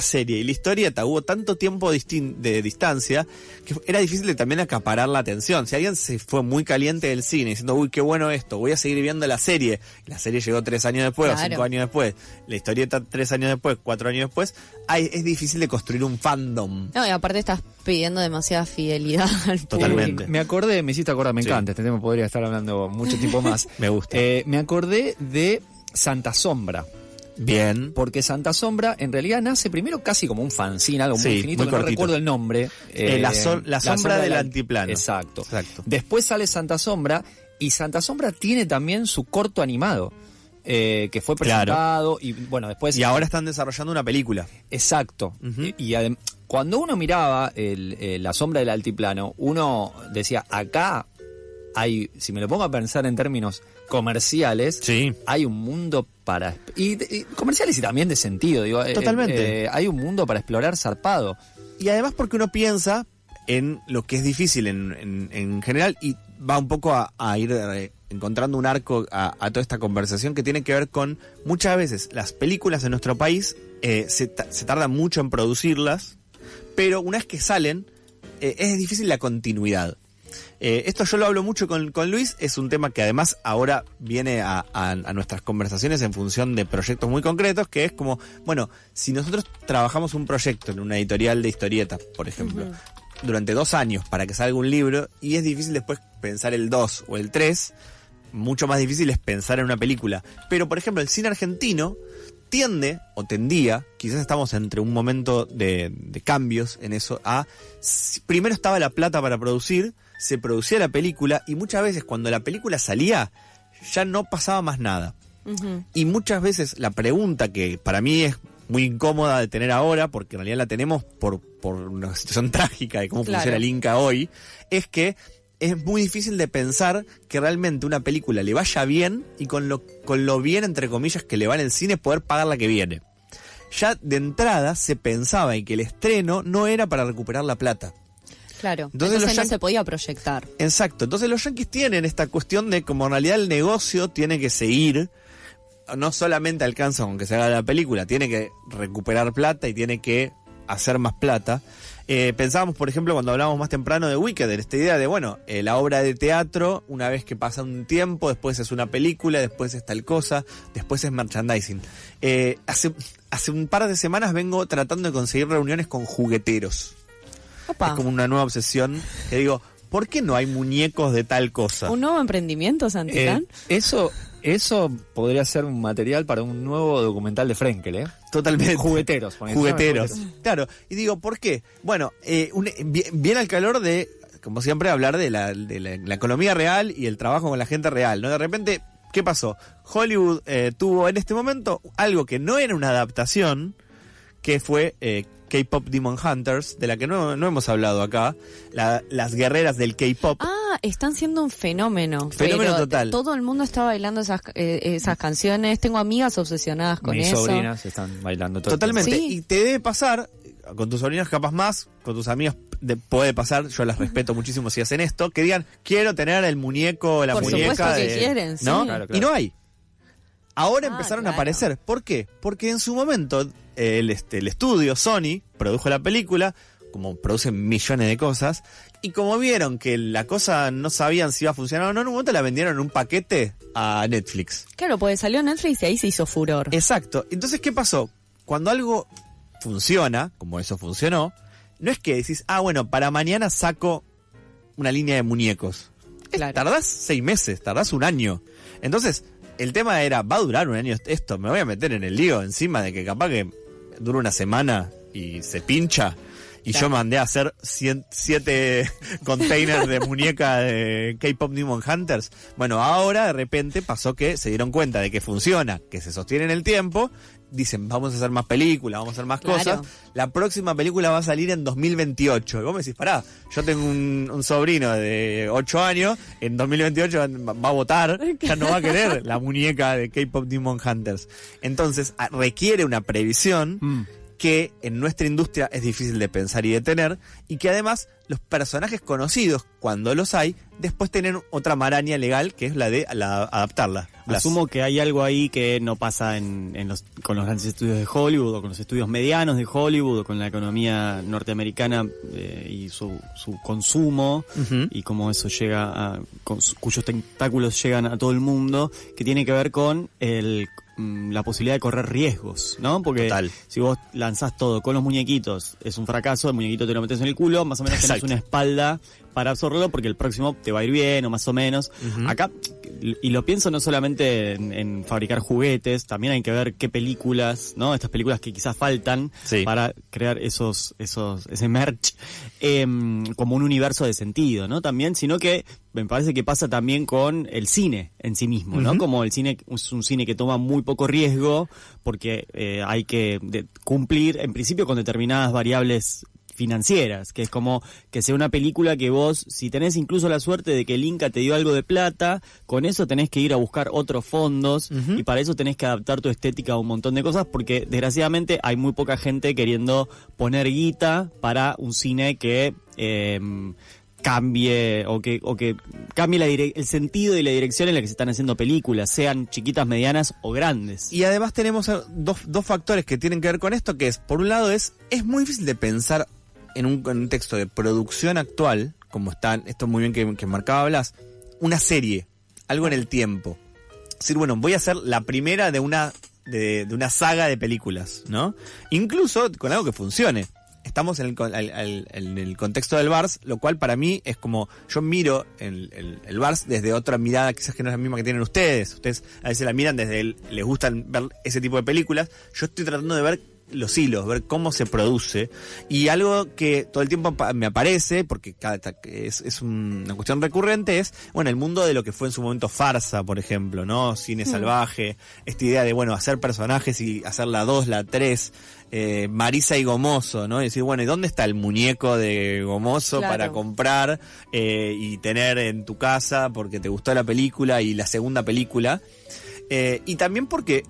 I: serie y la historieta hubo tanto tiempo de distancia que era difícil de también acaparar la atención. Si alguien se fue muy caliente del cine diciendo, uy, qué bueno esto, voy a seguir viendo la serie. La serie llegó 3 años después o 5 años después. La historieta 3 años después, 4 años después, es difícil de construir un fandom.
O: No, y aparte estás pidiendo demasiada fidelidad al
I: Totalmente.
O: público.
H: Me hiciste acordar, me encanta, este tema podría estar hablando mucho tiempo más.
I: Me gusta.
H: Me acordé de Santa Sombra.
I: Bien.
H: Porque Santa Sombra en realidad nace primero casi como un fanzine, algo muy finito,
I: muy
H: que no recuerdo el nombre.
I: La sombra del antiplano.
H: Exacto. Después sale Santa Sombra, y Santa Sombra tiene también su corto animado. Que fue presentado y bueno, después...
I: Y ahora están desarrollando una película.
H: Exacto. Y cuando uno miraba La Sombra del Altiplano, uno decía, acá hay, si me lo pongo a pensar en términos comerciales, hay un mundo para... Y comerciales y también de sentido, digo.
I: Totalmente.
H: Hay un mundo para explorar zarpado.
I: Y además porque uno piensa en lo que es difícil en general y va un poco a ir encontrando un arco a toda esta conversación que tiene que ver con muchas veces las películas en nuestro país se tarda mucho en producirlas, pero una vez que salen es difícil la continuidad. Esto yo lo hablo mucho con Luis, es un tema que además ahora viene a nuestras conversaciones en función de proyectos muy concretos, que es como, bueno, si nosotros trabajamos un proyecto en una editorial de historietas, por ejemplo, durante 2 años para que salga un libro, y es difícil después pensar el 2 o el 3, mucho más difícil es pensar en una película. Pero, por ejemplo, el cine argentino tiende, o tendía, quizás estamos entre un momento de cambios en eso, primero estaba la plata para producir, se producía la película, y muchas veces cuando la película salía, ya no pasaba más nada. Y muchas veces la pregunta que para mí es muy incómoda de tener ahora, porque en realidad la tenemos por una situación trágica de cómo funciona el Inca hoy, es que es muy difícil de pensar que realmente una película le vaya bien y con lo bien, entre comillas, que le va en el cine, poder pagar la que viene. Ya de entrada se pensaba en que el estreno no era para recuperar la plata.
O: Claro, entonces no se podía proyectar.
I: Exacto, entonces los yanquis tienen esta cuestión de como en realidad el negocio tiene que seguir, no solamente alcanza con que se haga la película, tiene que recuperar plata y tiene que hacer más plata. Pensábamos, por ejemplo, cuando hablábamos más temprano de Wicked, en esta idea de, bueno, la obra de teatro, una vez que pasa un tiempo, después es una película, después es tal cosa, después es merchandising. Hace un par de semanas vengo tratando de conseguir reuniones con jugueteros.
O: Opa.
I: Es como una nueva obsesión que digo, ¿por qué no hay muñecos de tal cosa?
O: ¿Un nuevo emprendimiento, Santillán?
H: Eso podría ser un material para un nuevo documental de Frenkel, ¿eh?
I: Totalmente.
H: Jugueteros.
I: Jugueteros. Claro. Y digo, ¿por qué? Bueno, viene al calor de, como siempre, hablar de la economía real y el trabajo con la gente real, ¿no? De repente, ¿qué pasó? Hollywood tuvo en este momento algo que no era una adaptación, que fue K-Pop Demon Hunters, de la que no hemos hablado acá, las guerreras del K-Pop.
O: Están siendo un fenómeno.
I: Fenómeno total.
O: Todo el mundo está bailando esas canciones. Tengo amigas obsesionadas con eso.
H: Mis sobrinas están bailando todo.
I: Totalmente.
O: Sí.
I: Y te debe pasar, con tus sobrinas capaz más, con tus amigos puede pasar, yo las respeto muchísimo si hacen esto, que digan, quiero tener el muñeco, la muñeca.
O: Por supuesto que quieren,
I: ¿no?
O: sí.
H: Claro.
I: Y no hay. Ahora empezaron a aparecer. ¿Por qué? Porque en su momento el estudio, Sony, produjo la película, como producen millones de cosas, y como vieron que la cosa no sabían si iba a funcionar o no, en un momento la vendieron en un paquete a Netflix.
O: Claro, porque salió Netflix y ahí se hizo furor.
I: Exacto. Entonces, ¿qué pasó? Cuando algo funciona, como eso funcionó, no es que decís, bueno, para mañana saco una línea de muñecos.
O: Claro.
I: Tardás 6 meses, tardás un año. Entonces, el tema era, va a durar un año esto, me voy a meter en el lío encima de que capaz que dura una semana y se pincha. Y yo mandé a hacer 7 containers de muñeca de K-Pop Demon Hunters. Bueno, ahora de repente pasó que se dieron cuenta de que funciona, que se sostiene en el tiempo. Dicen, vamos a hacer más películas, vamos a hacer más cosas. La próxima película va a salir en 2028. Y vos me decís, pará, yo tengo un sobrino de 8 años, en 2028 va a votar, ya no va a querer la muñeca de K-Pop Demon Hunters. Entonces, requiere una previsión que en nuestra industria es difícil de pensar y de tener, y que además los personajes conocidos, cuando los hay, después tienen otra maraña legal, que es la de adaptarla.
J: Asumo que hay algo ahí que no pasa con los grandes estudios de Hollywood, o con los estudios medianos de Hollywood, o con la economía norteamericana y su consumo, y cómo eso llega cuyos tentáculos llegan a todo el mundo, que tiene que ver con la posibilidad de correr riesgos, ¿no? Porque si vos lanzás todo con los muñequitos, es un fracaso, el muñequito te lo metes en el culo, más o menos tenés una espalda para absorberlo, porque el próximo te va a ir bien, o más o menos. Acá, y lo pienso no solamente en fabricar juguetes, también hay que ver qué películas, ¿no? Estas películas que quizás faltan para crear ese merch, como un universo de sentido, ¿no? También, sino que me parece que pasa también con el cine en sí mismo, ¿no? Como el cine es un cine que toma muy poco riesgo, porque hay que cumplir, en principio, con determinadas variables financieras, que es como que sea una película que vos, si tenés incluso la suerte de que el Inca te dio algo de plata, con eso tenés que ir a buscar otros fondos, y para eso tenés que adaptar tu estética a un montón de cosas, porque desgraciadamente hay muy poca gente queriendo poner guita para un cine que cambie o que cambie el sentido y la dirección en la que se están haciendo películas, sean chiquitas, medianas o grandes.
I: Y además tenemos dos factores que tienen que ver con esto, que es, por un lado, es muy difícil de pensar en un contexto de producción actual, como están, esto muy bien que marcaba Blas, una serie, algo en el tiempo. Es decir, bueno, voy a hacer la primera de una saga de películas, ¿no? Incluso con algo que funcione. Estamos en el contexto del Vars, lo cual para mí es como, yo miro el Vars desde otra mirada, quizás que no es la misma que tienen ustedes. Ustedes a veces la miran desde les gustan ver ese tipo de películas. Yo estoy tratando de ver los hilos, ver cómo se produce, y algo que todo el tiempo me aparece, porque es una cuestión recurrente, es, bueno, el mundo de lo que fue en su momento Farsa, por ejemplo, ¿no? Cine salvaje, esta idea de, bueno, hacer personajes y hacer la 2, la 3, Marisa y Gomoso, ¿no? Y decir, bueno, ¿y dónde está el muñeco de Gomoso para comprar y tener en tu casa porque te gustó la película y la segunda película? Y también porque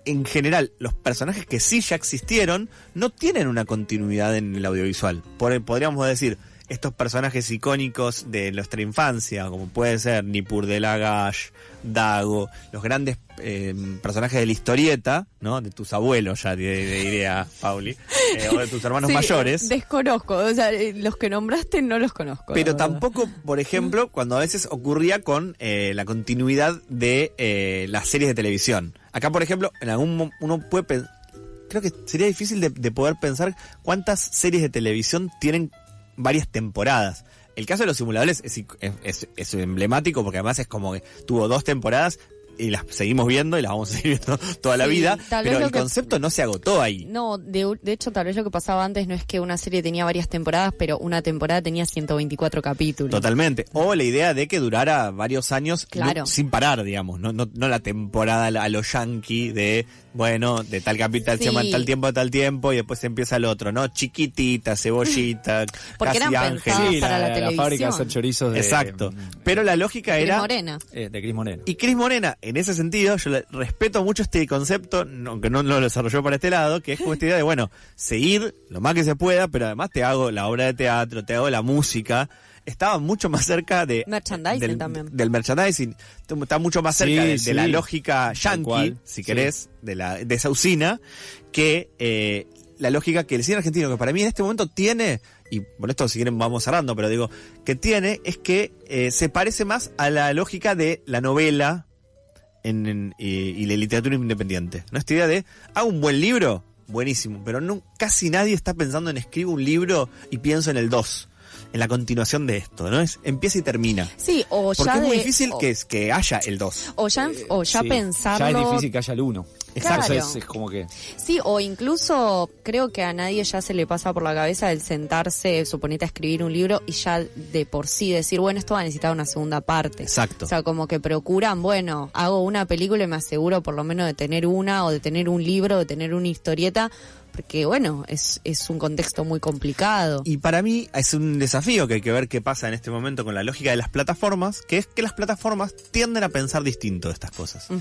I: en general, los personajes que sí ya existieron no tienen una continuidad en el audiovisual. Podríamos decir, estos personajes icónicos de nuestra infancia, como puede ser Nippur de Lagash, Dago, los grandes personajes de la historieta, ¿no? De tus abuelos, ya diría Pauli, o de tus hermanos mayores.
O: Desconozco, o sea, los que nombraste no los conozco.
I: Pero tampoco, por ejemplo, cuando a veces ocurría con la continuidad de las series de televisión. Acá, por ejemplo, en uno puede creo que sería difícil de poder pensar cuántas series de televisión tienen varias temporadas. El caso de los simuladores es emblemático, porque además es como que tuvo 2 temporadas y las seguimos viendo y las vamos a seguir viendo toda la vida, pero el concepto no se agotó ahí.
O: No, de hecho tal vez lo que pasaba antes no es que una serie tenía varias temporadas, pero una temporada tenía 124 capítulos.
I: Totalmente. O la idea de que durara varios años sin parar, digamos, no la temporada a lo yankee de, bueno, de tal capítulo tal tiempo a tal tiempo y después empieza el otro, ¿no? Chiquitita, Cebollita,
O: porque
I: Casi
O: eran
I: Ángel.
O: pensadas para la televisión.
H: La fábrica de hacer chorizos de...
I: Exacto. Pero la lógica
O: Cris
I: era...
O: Morena.
H: De Cris Morena.
I: Y Cris Morena, en ese sentido, yo respeto mucho este concepto, aunque no lo desarrolló para este lado, que es como esta idea de, bueno, seguir lo más que se pueda, pero además te hago la obra de teatro, te hago la música. Estaba mucho más cerca de
O: merchandising
I: del merchandising, está mucho más cerca de la lógica yankee, si querés, de esa usina, que la lógica que el cine argentino, que para mí en este momento tiene, y por esto si quieren vamos cerrando, pero digo, que tiene, es que se parece más a la lógica de la novela y la literatura independiente. ¿No? Esta idea de, hago un buen libro, buenísimo, pero casi nadie está pensando en escribo un libro y pienso en el 2. En la continuación de esto, ¿no? Empieza y termina.
O: Sí, o
I: porque
O: ya
I: es muy difícil que haya el 2.
O: O ya
H: sí,
O: pensarlo.
H: Ya es difícil que haya el 1.
O: Exacto.
H: Claro. Es como que...
O: Sí, o incluso creo que a nadie ya se le pasa por la cabeza el sentarse, suponete, a escribir un libro y ya de por sí decir, bueno, esto va a necesitar una segunda parte.
I: Exacto.
O: O sea, como que procuran, bueno, hago una película y me aseguro por lo menos de tener una, o de tener un libro, de tener una historieta, porque bueno, es un contexto muy complicado.
I: Y para mí es un desafío que hay que ver qué pasa en este momento con la lógica de las plataformas, que es que las plataformas tienden a pensar distinto de estas cosas.
O: Uh-huh.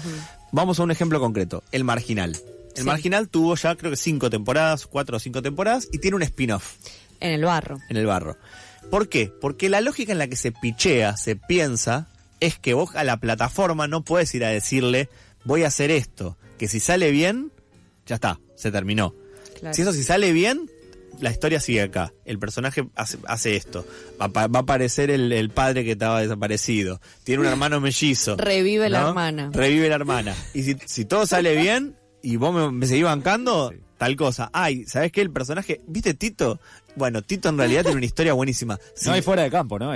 I: Vamos a un ejemplo concreto, El Marginal. El Marginal tuvo ya creo que 5 temporadas, 4 o 5 temporadas, y tiene un spin-off.
O: En el barro.
I: En el barro. ¿Por qué? Porque la lógica en la que se pichea, se piensa, es que vos a la plataforma no puedes ir a decirle, voy a hacer esto, que si sale bien, ya está, se terminó.
O: Claro.
I: Si sale bien, la historia sigue acá. El personaje hace esto. Va a aparecer el padre que estaba desaparecido. Tiene un hermano mellizo.
O: Revive
I: ¿no?
O: la hermana.
I: Revive la hermana. Y si todo sale bien y vos me seguís bancando, tal cosa. Ay, ¿sabés qué? El personaje, ¿viste Tito? Bueno, Tito en realidad tiene una historia buenísima. Sí.
H: No hay fuera de campo, ¿no?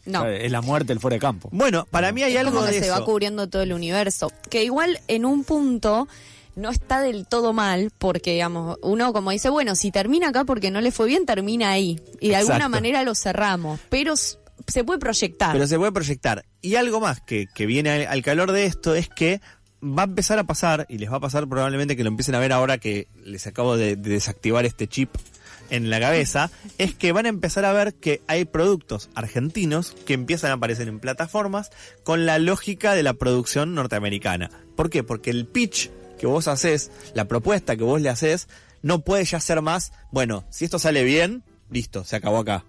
O: No.
H: Es la muerte el fuera de campo.
I: Bueno, para mí hay algo
O: como que
I: de
O: se
I: eso.
O: va cubriendo todo el universo. Que igual en un punto no está del todo mal, porque digamos, uno como dice, bueno, si termina acá porque no le fue bien, termina ahí. Y de alguna manera lo cerramos. Pero se puede proyectar.
I: Pero se puede proyectar. Y algo más que viene al calor de esto es que va a empezar a pasar, y les va a pasar probablemente que lo empiecen a ver ahora que les acabo de desactivar este chip en la cabeza, es que van a empezar a ver que hay productos argentinos que empiezan a aparecer en plataformas con la lógica de la producción norteamericana. ¿Por qué? Porque el pitch que vos haces, la propuesta que vos le haces, no puede ya ser más, bueno, si esto sale bien, listo, se acabó acá.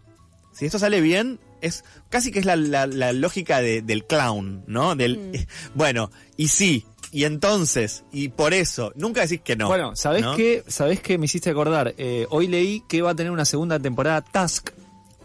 I: Si esto sale bien, es casi que es la lógica del clown, ¿no? Bueno, y sí, y entonces, y por eso, nunca decís que no.
H: Bueno, ¿sabés
I: ¿no?
H: qué? ¿Sabés qué me hiciste acordar? Hoy leí que va a tener una segunda temporada Task.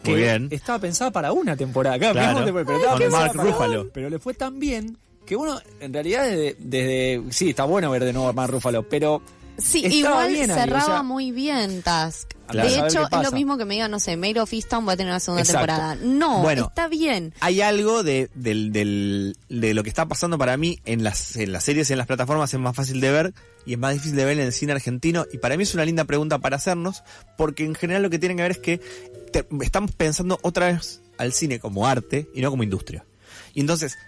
H: Que
I: muy bien.
H: Estaba pensada para una temporada. Claro,
I: con Mark Ruffalo.
H: Pero le fue tan bien que uno, en realidad, desde sí, está bueno ver de nuevo a Mark Ruffalo, pero
O: sí,
H: estaba
O: igual
H: bien ahí,
O: cerraba
H: o sea,
O: muy bien Task.
H: Claro,
O: de
H: a ver
O: hecho,
H: qué pasa.
O: es lo mismo que me digan, no sé, Maid of Easttown va a tener una segunda
I: Exacto.
O: temporada. No,
I: Bueno,
O: está bien.
I: Hay algo de lo que está pasando para mí en las series y en las plataformas es más fácil de ver y es más difícil de ver en el cine argentino, y para mí es una linda pregunta para hacernos, porque en general lo que tienen que ver es que estamos pensando otra vez al cine como arte y no como industria. Y entonces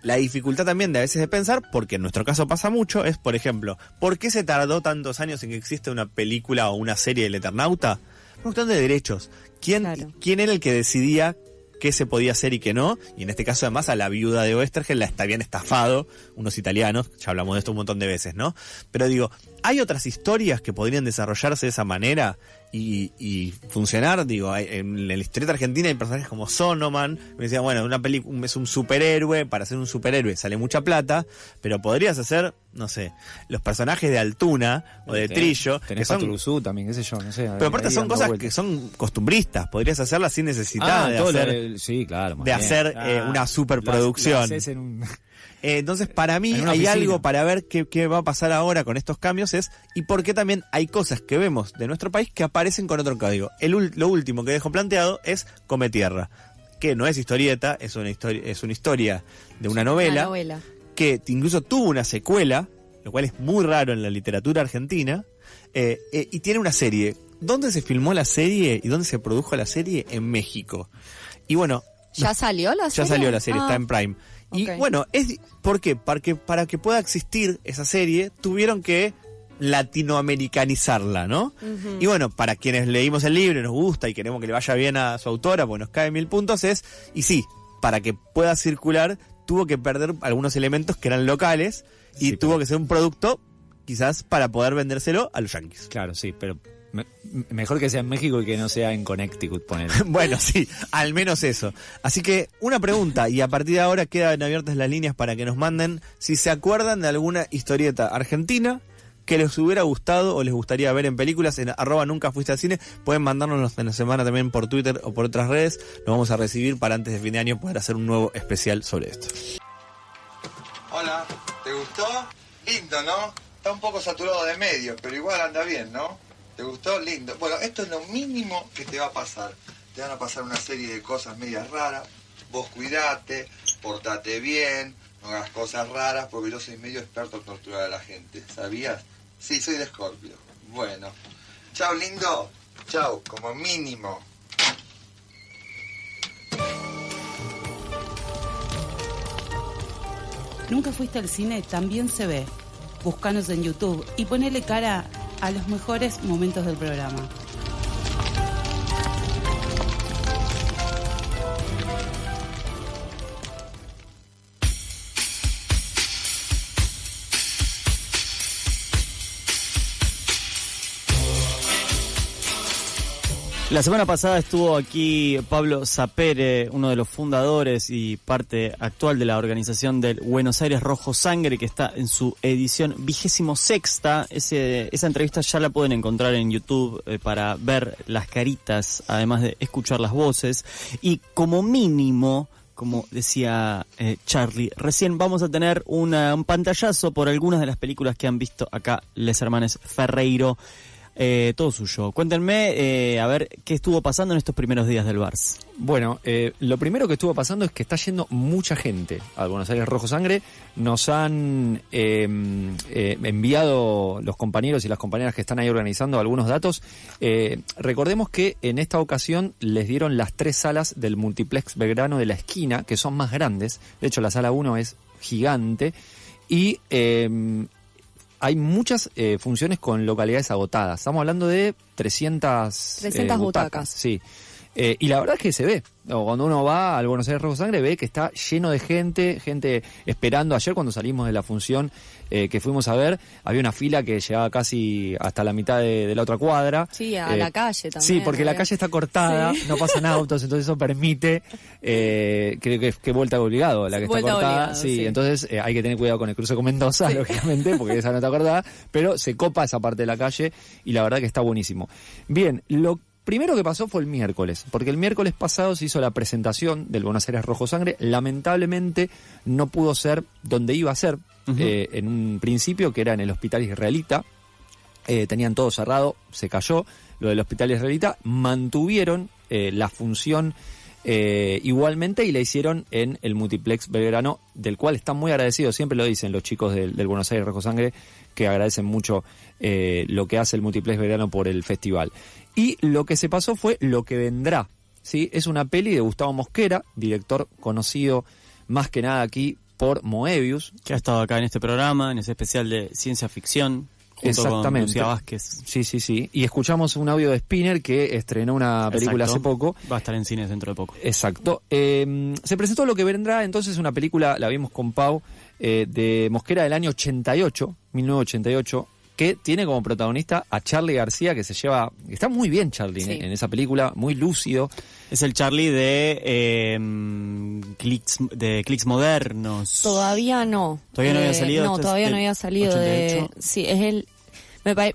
I: la dificultad también de a veces de pensar, porque en nuestro caso pasa mucho, es, por ejemplo, ¿por qué se tardó tantos años en que exista una película o una serie del Eternauta? Una cuestión de derechos. ¿Quién era el que decidía qué se podía hacer y qué no? Y en este caso, además, a la viuda de Oestergel la habían estafado unos italianos, ya hablamos de esto un montón de veces, ¿no? Pero digo, ¿hay otras historias que podrían desarrollarse de esa manera y funcionar? Digo, en la historieta argentina hay personajes como Sonoman, me decían, bueno, una película es un superhéroe, para ser un superhéroe sale mucha plata, pero podrías hacer, no sé, los personajes de Altuna o de Trillo,
H: tenés
I: que son
H: Paturuzú también, qué sé yo, no sé.
I: pero aparte son cosas que son costumbristas, podrías hacerlas sin necesidad
H: sí, claro,
I: de hacer una superproducción. Entonces, para mí hay algo para ver qué va a pasar ahora con estos cambios y por qué también hay cosas que vemos de nuestro país que aparecen con otro código. Lo último que dejo planteado es Come Tierra, que no es historieta, es una historia de una novela que incluso tuvo una secuela, lo cual es muy raro en la literatura argentina, y tiene una serie. ¿Dónde se filmó la serie y dónde se produjo la serie? En México. Y bueno...
O: ¿Ya salió la serie?
I: Ya salió la serie, está en Prime. Y bueno, ¿por qué? Para que pueda existir esa serie, tuvieron que latinoamericanizarla, ¿no? Uh-huh. Y bueno, para quienes leímos el libro y nos gusta y queremos que le vaya bien a su autora, pues nos cae 1000 puntos, y sí, para que pueda circular, tuvo que perder algunos elementos que eran locales y tuvo que ser un producto, quizás, para poder vendérselo a los yanquis.
H: Claro, sí, pero... Mejor que sea en México y que no sea en Connecticut, ponele.
I: Bueno, sí, al menos eso. Así que una pregunta, y a partir de ahora quedan abiertas las líneas para que nos manden si se acuerdan de alguna historieta argentina que les hubiera gustado o les gustaría ver en películas en @nuncafuistealcine. Pueden mandárnoslos en la semana también por Twitter o por otras redes. Lo vamos a recibir para antes de fin de año poder hacer un nuevo especial sobre esto.
N: Hola, ¿te gustó? Lindo, ¿no? Está un poco saturado de medios, pero igual anda bien, ¿no? ¿Te gustó? Lindo. Bueno, esto es lo mínimo que te va a pasar. Te van a pasar una serie de cosas medias raras. Vos cuidate, portate bien, no hagas cosas raras, porque yo soy medio experto en torturar a la gente. ¿Sabías? Sí, soy de Scorpio. Bueno. Chao, lindo. Chao, como mínimo.
A: ¿Nunca fuiste al cine? También se ve. Búscanos en YouTube y ponele cara a los mejores momentos del programa.
J: La semana pasada estuvo aquí Pablo Sapere, uno de los fundadores y parte actual de la organización del Buenos Aires Rojo Sangre, que está en su edición 26ª. Esa entrevista ya la pueden encontrar en YouTube para ver las caritas, además de escuchar las voces. Y como mínimo, como decía Charlie, recién vamos a tener un pantallazo por algunas de las películas que han visto acá les hermanos Ferreiro. Todo suyo. Cuéntenme, a ver, ¿qué estuvo pasando en estos primeros días del Vars?
H: Bueno, lo primero que estuvo pasando es que está yendo mucha gente al Buenos Aires Rojo Sangre. Nos han enviado los compañeros y las compañeras que están ahí organizando algunos datos. Recordemos que en esta ocasión les dieron las 3 salas del Multiplex Belgrano de la esquina, que son más grandes. De hecho, la sala 1 es gigante y hay muchas funciones con localidades agotadas. Estamos hablando de 300
O: butacas.
H: Sí. Y la verdad es que se ve. Cuando uno va al Buenos Aires Rojo Sangre ve que está lleno de gente esperando. Ayer cuando salimos de la función que fuimos a ver, había una fila que llegaba casi hasta la mitad de la otra cuadra.
O: Sí, a la calle también.
H: Sí, porque la calle está cortada, sí. No pasan autos, entonces eso permite, creo que vuelta obligado la que está cortada.
O: Obligado,
H: sí, entonces hay que tener cuidado con el cruce con Mendoza, lógicamente, porque esa no está cortada, pero se copa esa parte de la calle y la verdad que está buenísimo. Bien, lo primero que pasó fue el miércoles, porque el miércoles pasado se hizo la presentación del Buenos Aires Rojo Sangre. Lamentablemente no pudo ser donde iba a ser, en un principio, que era en el Hospital Israelita. Tenían todo cerrado, se cayó lo del Hospital Israelita. Mantuvieron la función igualmente y la hicieron en el Multiplex Belgrano, del cual están muy agradecidos. Siempre lo dicen los chicos del Buenos Aires Rojo Sangre, que agradecen mucho lo que hace el Multiplex Belgrano por el festival. Y lo que se pasó fue Lo que vendrá, ¿sí? Es una peli de Gustavo Mosquera, director conocido más que nada aquí por Moebius.
J: Que ha estado acá en este programa, en ese especial de ciencia ficción, junto con Lucía Vázquez.
H: Sí. Y escuchamos un audio de Spinner, que estrenó una película hace poco.
J: Va a estar en cines dentro de poco.
H: Exacto. Se presentó Lo que vendrá, entonces una película, la vimos con Pau, de Mosquera del año 1988, que tiene como protagonista a Charlie García, que está muy bien Charlie, sí, en esa película, muy lúcido.
J: Es el Charlie de Clics Modernos.
O: Todavía no.
J: ¿Todavía no había salido?
O: No, todavía no había salido
J: 88.
O: Sí, es el...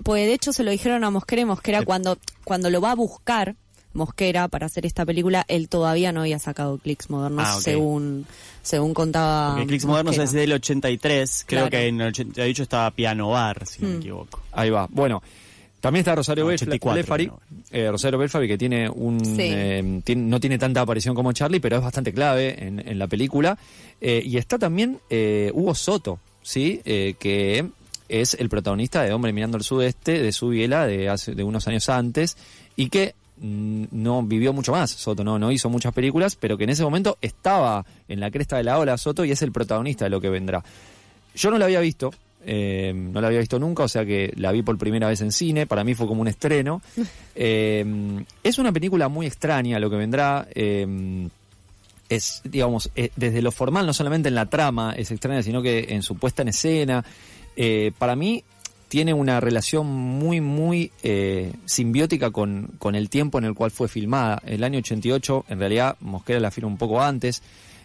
O: Pues de hecho se lo dijeron a Mosquera, y Mosquera cuando lo va a buscar, Mosquera, para hacer esta película, él todavía no había sacado Clics Modernos, según contaba.
J: Porque Clics Modernos es del 83, creo que en el 88 estaba Piano Bar, si no me equivoco.
H: Ahí va. Bueno, también está Rosario Belfari, Rosario Belfari, que tiene no tiene tanta aparición como Charlie, pero es bastante clave en la película. Y está también Hugo Soto, ¿sí? Que es el protagonista de Hombre Mirando al Sudeste, de su biela de unos años antes, y que no vivió mucho más. Soto no hizo muchas películas, pero que en ese momento estaba en la cresta de la ola Soto, y es el protagonista de Lo que vendrá. Yo no la había visto, nunca, o sea que la vi por primera vez en cine. Para mí fue como un estreno. Es una película muy extraña, Lo que vendrá. Es, digamos, desde lo formal, no solamente en la trama es extraña, sino que en su puesta en escena. Para mí tiene una relación muy, muy simbiótica con el tiempo en el cual fue filmada. El año 88, en realidad, Mosquera la filma un poco antes.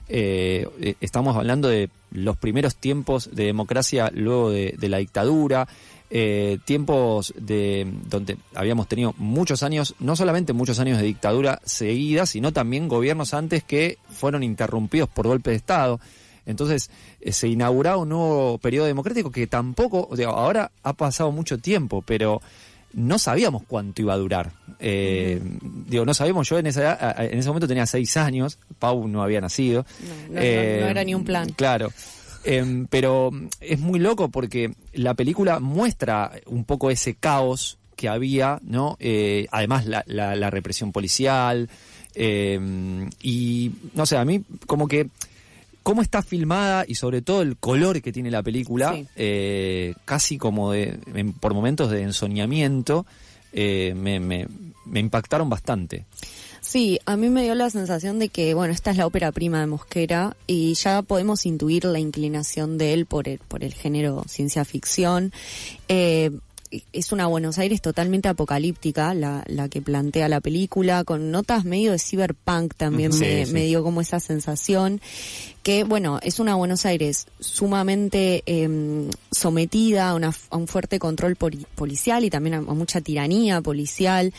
H: Estamos hablando de los primeros tiempos de democracia luego de la dictadura. tiempos donde habíamos tenido muchos años, no solamente muchos años de dictadura seguida, sino también gobiernos antes que fueron interrumpidos por golpe de Estado. Entonces se inauguraba un nuevo periodo democrático que tampoco, ahora ha pasado mucho tiempo, pero no sabíamos cuánto iba a durar. No sabíamos, yo en ese momento tenía 6 años, Pau no había nacido.
O: No era ni un plan.
H: Claro. Pero es muy loco porque la película muestra un poco ese caos que había, ¿no? Además la represión policial, y no sé, a mí como que cómo está filmada y sobre todo el color que tiene la película, casi como por momentos de ensoñamiento, me impactaron bastante.
O: Sí, a mí me dio la sensación de que, bueno, esta es la ópera prima de Mosquera y ya podemos intuir la inclinación de él por el género ciencia ficción. Es una Buenos Aires totalmente apocalíptica la que plantea la película, con notas medio de cyberpunk también. Me dio como esa sensación que, bueno, es una Buenos Aires sumamente sometida a un fuerte control policial y también a mucha tiranía policial.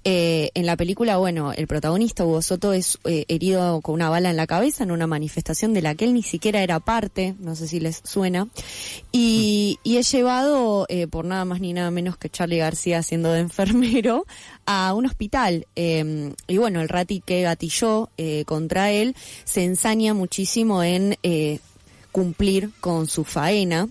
O: En la película, bueno, el protagonista, Hugo Soto, es herido con una bala en la cabeza en una manifestación de la que él ni siquiera era parte, no sé si les suena, y es llevado por nada más ni nada menos que Charly García siendo de enfermero a un hospital. Y bueno, el rati que gatilló contra él se ensaña muchísimo en cumplir con su faena,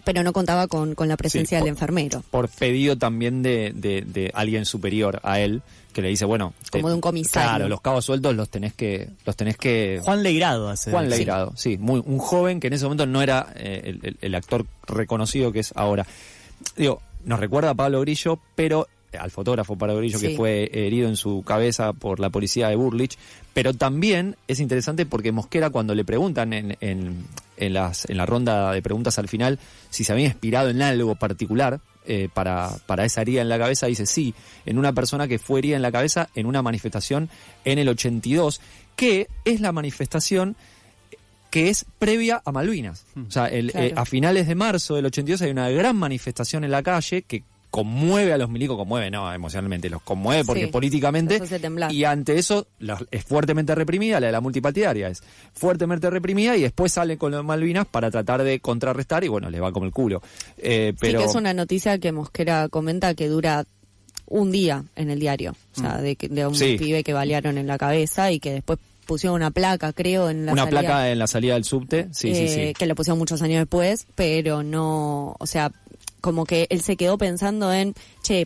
O: pero no contaba con la presencia del enfermero.
H: Por pedido también de alguien superior a él, que le dice, bueno...
O: Como de un comisario.
H: Claro, los cabos sueltos los tenés que
J: Juan Leirado hace.
H: Juan Leirado, sí, un joven que en ese momento no era el actor reconocido que es ahora. Digo, nos recuerda a Pablo Grillo, pero... al fotógrafo Pablo Grillo, que fue herido en su cabeza por la policía de Burlich, pero también es interesante porque Mosquera, cuando le preguntan en la ronda de preguntas al final si se había inspirado en algo particular para esa herida en la cabeza, dice sí, en una persona que fue herida en la cabeza en una manifestación en el 82, que es la manifestación que es previa a Malvinas. O sea, a finales de marzo del 82 hay una gran manifestación en la calle que conmueve a los milicos, emocionalmente, los conmueve porque políticamente, y ante eso es fuertemente reprimida, la de la multipartidaria es fuertemente reprimida y después sale con los Malvinas para tratar de contrarrestar y bueno, le va como el culo. Pero... Sí,
O: que es una noticia que Mosquera comenta que dura un día en el diario, o sea, de un pibe que balearon en la cabeza y que después pusieron una placa, creo, en la
H: salida.
O: Una
H: placa en la salida del subte, sí.
O: Que lo pusieron muchos años después, pero no, o sea... como que él se quedó pensando en,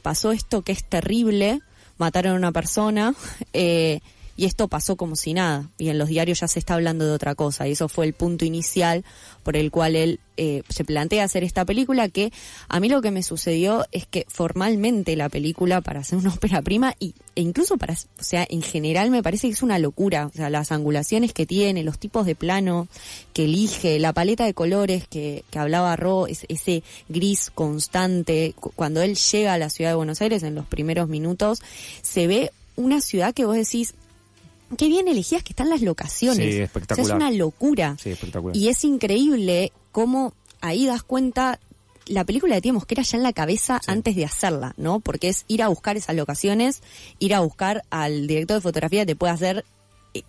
O: pasó esto que es terrible, mataron a una persona, y esto pasó como si nada, y en los diarios ya se está hablando de otra cosa, y eso fue el punto inicial por el cual él se plantea hacer esta película, que a mí lo que me sucedió es que formalmente la película, para hacer una ópera prima, e incluso en general me parece que es una locura, o sea, las angulaciones que tiene, los tipos de plano que elige, la paleta de colores que hablaba Ro, ese gris constante, cuando él llega a la ciudad de Buenos Aires en los primeros minutos, se ve una ciudad que vos decís, qué bien elegidas que están las locaciones.
H: Sí, espectacular.
O: O sea, es una locura.
H: Sí, espectacular.
O: Y es increíble cómo ahí das cuenta la película de Tío Mosquera ya en la cabeza antes de hacerla, ¿no? Porque es ir a buscar esas locaciones, ir a buscar al director de fotografía que te puede hacer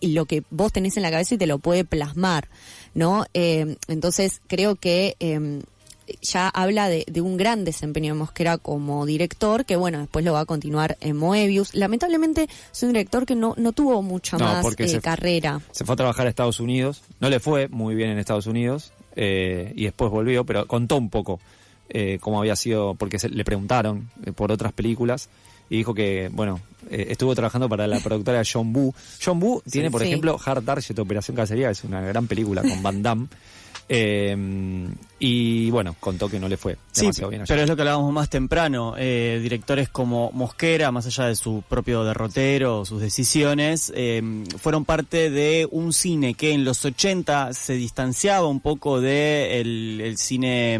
O: lo que vos tenés en la cabeza y te lo puede plasmar, ¿no? Entonces creo que... ya habla de un gran desempeño de Mosquera como director, que bueno, después lo va a continuar en Moebius. Lamentablemente es un director que no tuvo mucha más carrera.
H: Se fue a trabajar a Estados Unidos, no le fue muy bien en Estados Unidos, y después volvió, pero contó un poco cómo había sido, porque le preguntaron por otras películas, y dijo que, bueno, estuvo trabajando para la productora John Woo. John Woo tiene, por ejemplo, Hard Target, Operación Cacería, es una gran película con Van Damme. Y bueno, contó que no le fue demasiado bien allá.
J: Pero es lo que hablábamos más temprano, directores como Mosquera, más allá de su propio derrotero, sus decisiones, fueron parte de un cine que en los 80 se distanciaba un poco de el cine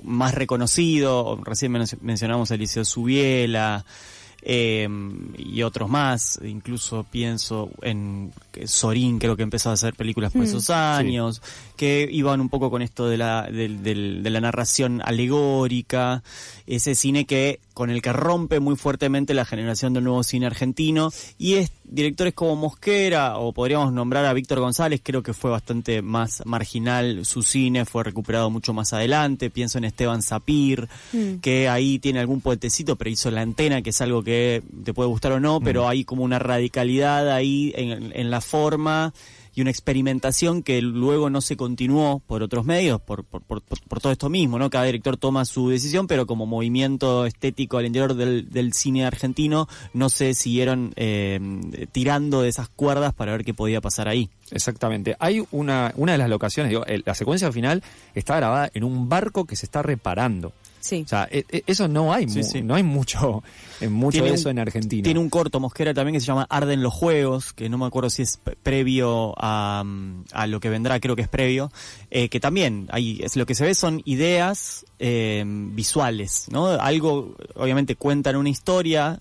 J: más reconocido. Recién mencionamos a Eliseo Subiela, y otros más, incluso pienso en Sorín, creo que empezó a hacer películas por esos años, que iban un poco con esto de la narración alegórica, ese cine con el que rompe muy fuertemente la generación del nuevo cine argentino, y directores como Mosquera, o podríamos nombrar a Víctor González, creo que fue bastante más marginal su cine, fue recuperado mucho más adelante. Pienso en Esteban Sapir, que ahí tiene algún puentecito, pero hizo La Antena, que es algo que te puede gustar o no, pero hay como una radicalidad ahí en la forma y una experimentación que luego no se continuó por otros medios, por todo esto mismo, ¿no? Cada director toma su decisión, pero como movimiento estético al interior del cine argentino no se siguieron tirando de esas cuerdas para ver qué podía pasar ahí.
H: Exactamente. Hay una de las locaciones, la secuencia final está grabada en un barco que se está reparando.
O: Sí.
H: O sea, eso no hay, no hay mucho de eso en Argentina.
J: Tiene un corto Mosquera también que se llama Arden los Juegos, que no me acuerdo si es previo a lo que vendrá, creo que es previo, que también lo que se ve son ideas visuales, ¿no? Algo, obviamente cuentan una historia,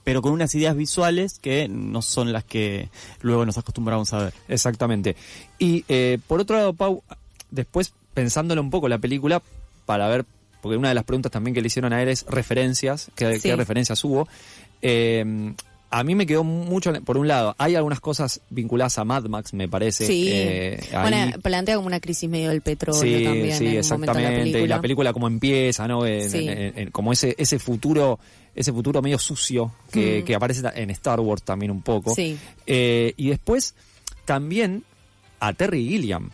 J: pero con unas ideas visuales que no son las que luego nos acostumbramos a ver.
H: Exactamente. Y por otro lado, Pau, después pensándolo un poco la película, para ver, porque una de las preguntas también que le hicieron a él es referencias, ¿qué referencias hubo? A mí me quedó mucho, por un lado, hay algunas cosas vinculadas a Mad Max, me parece.
O: Sí, bueno, plantea como una crisis medio del petróleo también.
H: Sí,
O: en
H: exactamente,
O: un momento
H: y la película como empieza, ¿no? Como ese futuro medio sucio que aparece en Star Wars también un poco.
O: Sí.
H: Y después, también, a Terry Gilliam.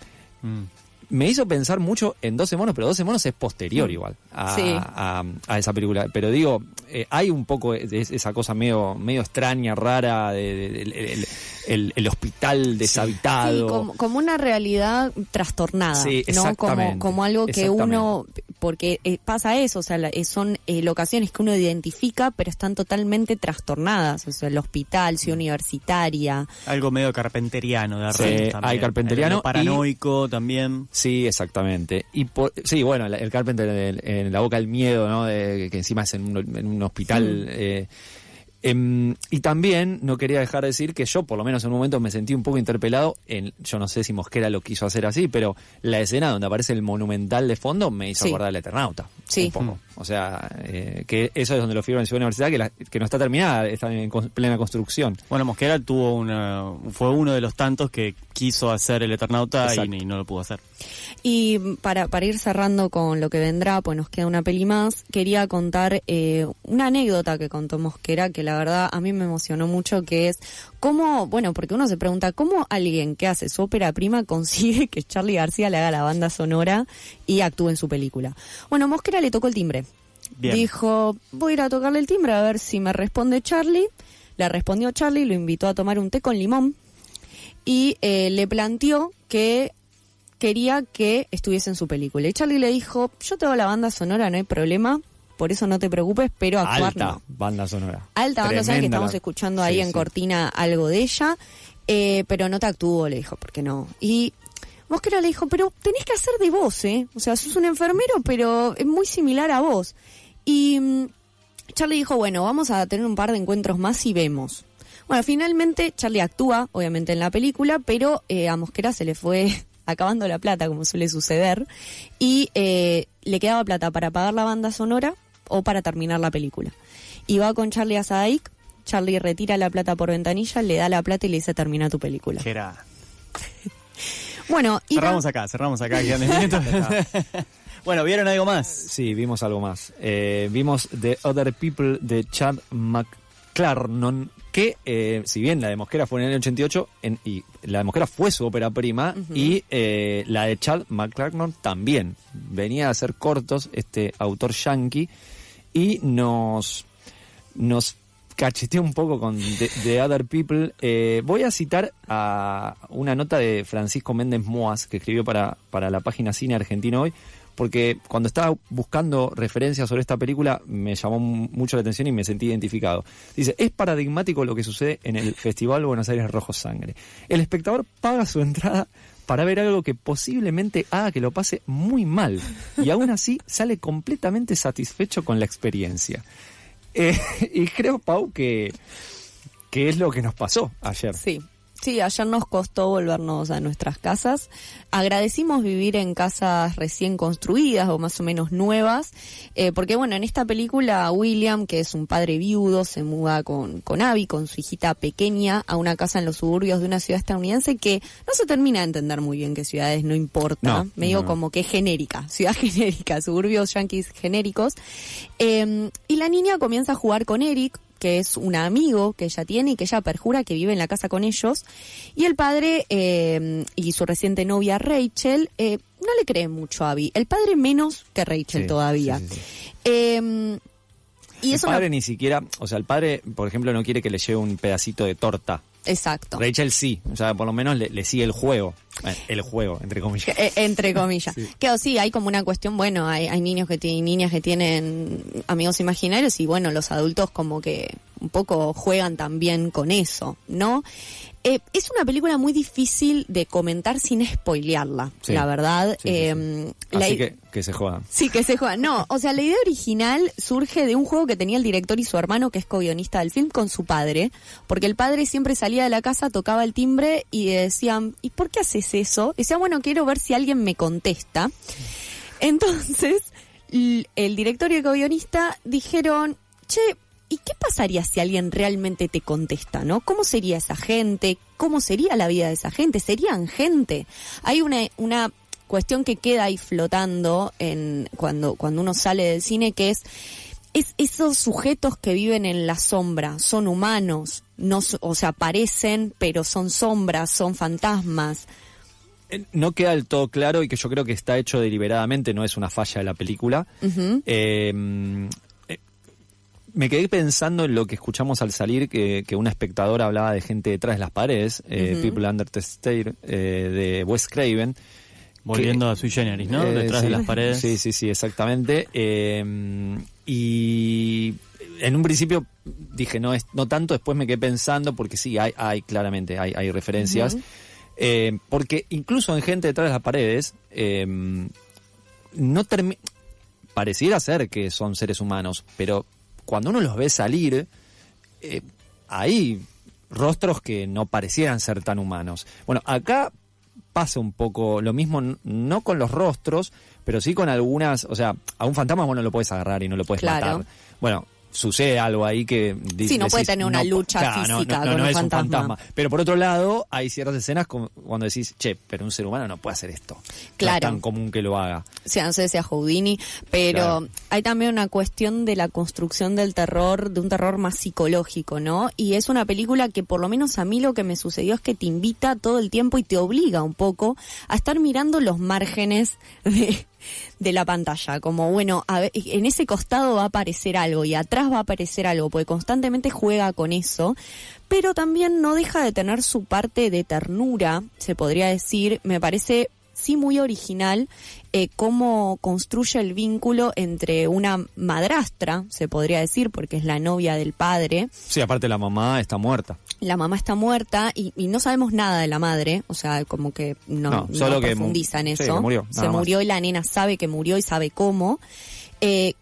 H: Me hizo pensar mucho en 12 monos, pero 12 monos es posterior igual a esa película. Pero digo, hay un poco de esa cosa medio extraña, rara, el hospital deshabitado.
O: Sí, como una realidad trastornada,
H: sí,
O: ¿no? Como algo que uno, porque pasa eso, o sea, son locaciones que uno identifica, pero están totalmente trastornadas, o sea, el hospital, Ciudad Universitaria.
J: Algo medio carpenteriano de también.
H: Hay carpenteriano.
J: Paranoico también.
H: Sí, exactamente. Y bueno, el Carpenter en La Boca del Miedo, ¿no? Que encima es en un hospital. Y también no quería dejar de decir que yo, por lo menos en un momento, me sentí un poco interpelado yo no sé si Mosquera lo quiso hacer así, pero la escena donde aparece el Monumental de fondo me hizo acordar al Eternauta.
O: Sí.
H: Un poco. O sea, que eso es donde lo firman en Ciudad Universidad, que no está terminada, está en plena construcción.
J: Bueno, Mosquera fue uno de los tantos que quiso hacer el Eternauta y no lo pudo hacer.
O: Y para ir cerrando con lo que vendrá, pues nos queda una peli más, quería contar una anécdota que contó Mosquera, que la verdad a mí me emocionó mucho, que es cómo, bueno, porque uno se pregunta, ¿cómo alguien que hace su ópera prima consigue que Charly García le haga la banda sonora y actúe en su película? Bueno, Mosquera le tocó el timbre. Bien. Dijo, voy a ir a tocarle el timbre a ver si me responde Charly. Le respondió Charly, lo invitó a tomar un té con limón y le planteó que quería que estuviese en su película. Y Charly le dijo, yo te hago la banda sonora, no hay problema, por eso no te preocupes, pero actuar no.
H: Alta banda sonora.
O: Alta banda sonora, que estamos escuchando ahí en cortina algo de ella, pero no te actúo, le dijo, ¿por qué no? Y Mosquera le dijo, pero tenés que hacer de vos, o sea, sos un enfermero, pero es muy similar a vos. Y Charly dijo, bueno, vamos a tener un par de encuentros más y vemos. Bueno, finalmente Charly actúa, obviamente, en la película, pero a Mosquera se le fue acabando la plata, como suele suceder, y le quedaba plata para pagar la banda sonora o para terminar la película. Y va con Charly a Sadaic, Charly retira la plata por ventanilla, le da la plata y le dice, termina tu película.
J: ¿Qué era?
O: Bueno,
J: cerramos acá, Bueno, ¿vieron algo más?
H: Sí, vimos algo más. Vimos The Other People de Chad McClarnon, que si bien la de Mosquera fue en el 88, y la de Mosquera fue su ópera prima, y la de Chad McClarnon también. Venía a hacer cortos, este autor yankee, y nos cacheteó un poco con The Other People. Voy a citar a una nota de Francisco Méndez Moas, que escribió para la página Cine Argentino Hoy, porque cuando estaba buscando referencias sobre esta película me llamó mucho la atención y me sentí identificado. Dice, es paradigmático lo que sucede en el Festival Buenos Aires Rojo Sangre. El espectador paga su entrada para ver algo que posiblemente haga que lo pase muy mal, y aún así sale completamente satisfecho con la experiencia. Y creo, Pau, que es lo que nos pasó ayer.
O: Sí, ayer nos costó volvernos a nuestras casas. Agradecimos vivir en casas recién construidas o más o menos nuevas, porque bueno, en esta película William, que es un padre viudo, se muda con Abby, con su hijita pequeña, a una casa en los suburbios de una ciudad estadounidense que no se termina de entender muy bien qué ciudades, no importa, medio como que genérica, ciudad genérica, suburbios yanquis genéricos. Y la niña comienza a jugar con Eric, que es un amigo que ella tiene y que ella perjura que vive en la casa con ellos. Y el padre y su reciente novia Rachel no le creen mucho a Abby. El padre menos que Rachel todavía. Y
H: el padre ni siquiera, o sea, el padre, por ejemplo, no quiere que le lleve un pedacito de torta.
O: Exacto.
H: Rachel sí, o sea, por lo menos le sigue el juego. El juego, entre comillas.
O: Entre comillas. Que sí, hay como una cuestión, bueno, hay niños que tienen, niñas que tienen amigos imaginarios y bueno, los adultos como que un poco juegan también con eso, ¿no? Es una película muy difícil de comentar sin spoilearla, la verdad.
H: Así que se juegan.
O: Sí, que se juegan. No, o sea, la idea original surge de un juego que tenía el director y su hermano, que es co-guionista del film, con su padre, porque el padre siempre salía de la casa, tocaba el timbre y decían, ¿y por qué haces eso? Y decía, bueno, quiero ver si alguien me contesta. Entonces, el director y el co-guionista dijeron, che, ¿y qué pasaría si alguien realmente te contesta, no? ¿Cómo sería esa gente? ¿Cómo sería la vida de esa gente? ¿Serían gente? Hay una cuestión que queda ahí flotando cuando uno sale del cine, que es esos sujetos que viven en la sombra, son humanos, o sea, parecen, pero son sombras, son fantasmas.
H: No queda del todo claro y que yo creo que está hecho deliberadamente, no es una falla de la película. Me quedé pensando en lo que escuchamos al salir, que una espectadora hablaba de gente detrás de las paredes, People Under the Stairs, de Wes Craven.
J: Volviendo a Sui Generis, ¿no? Detrás de las paredes.
H: Sí, exactamente. Y en un principio dije, no tanto, después me quedé pensando, porque sí, hay claramente, hay referencias. Porque incluso en gente detrás de las paredes, pareciera ser que son seres humanos, pero cuando uno los ve salir, hay rostros que no parecieran ser tan humanos. Bueno, acá pasa un poco lo mismo, no con los rostros, pero sí con algunas, o sea, a un fantasma vos no lo puedes agarrar y no lo puedes matar. Bueno, sucede algo ahí que
O: sí, no puede tener una lucha física con un fantasma.
H: Pero por otro lado, hay ciertas escenas cuando decís, che, pero un ser humano no puede hacer esto.
O: Claro.
H: No es tan común que lo haga.
O: O sea, no sé si sea Houdini, pero hay también una cuestión de la construcción del terror, de un terror más psicológico, ¿no? Y es una película que por lo menos a mí lo que me sucedió es que te invita todo el tiempo y te obliga un poco a estar mirando los márgenes de la pantalla, como bueno, a ver, en ese costado va a aparecer algo y atrás va a aparecer algo, porque constantemente juega con eso, pero también no deja de tener su parte de ternura, se podría decir. Me parece sí muy original cómo construye el vínculo entre una madrastra, se podría decir, porque es la novia del padre.
H: Sí, aparte la mamá está muerta.
O: La mamá está muerta y no sabemos nada de la madre, o sea, como que no
H: solo
O: profundiza en eso.
H: Sí, que murió,
O: se murió y la nena sabe que murió y sabe cómo.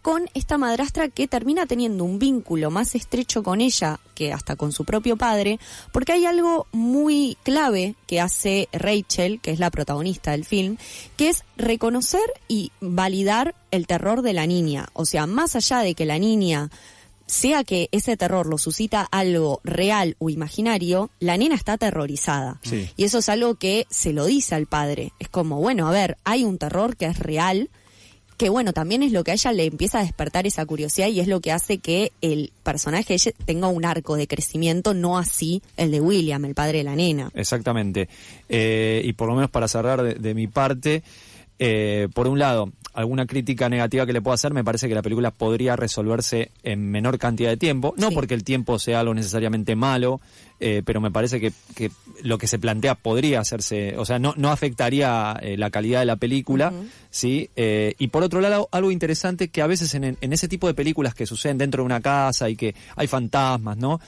O: Con esta madrastra que termina teniendo un vínculo más estrecho con ella que hasta con su propio padre, porque hay algo muy clave que hace Rachel, que es la protagonista del film, que es reconocer y validar el terror de la niña. O sea, más allá de que la niña sea que ese terror lo suscita algo real o imaginario, la nena está aterrorizada.
H: Sí.
O: Y eso es algo que se lo dice al padre. Es como, bueno, a ver, hay un terror que es real, que bueno, también es lo que a ella le empieza a despertar esa curiosidad y es lo que hace que el personaje ella tenga un arco de crecimiento, no así el de William, el padre de la nena.
H: Exactamente. Y por lo menos para cerrar de mi parte, por un lado, alguna crítica negativa que le puedo hacer, me parece que la película podría resolverse en menor cantidad de tiempo, no porque el tiempo sea algo necesariamente malo, pero me parece que lo que se plantea podría hacerse, o sea, no afectaría la calidad de la película, ¿sí? Y por otro lado, algo interesante que a veces en ese tipo de películas que suceden dentro de una casa y que hay fantasmas, ¿no?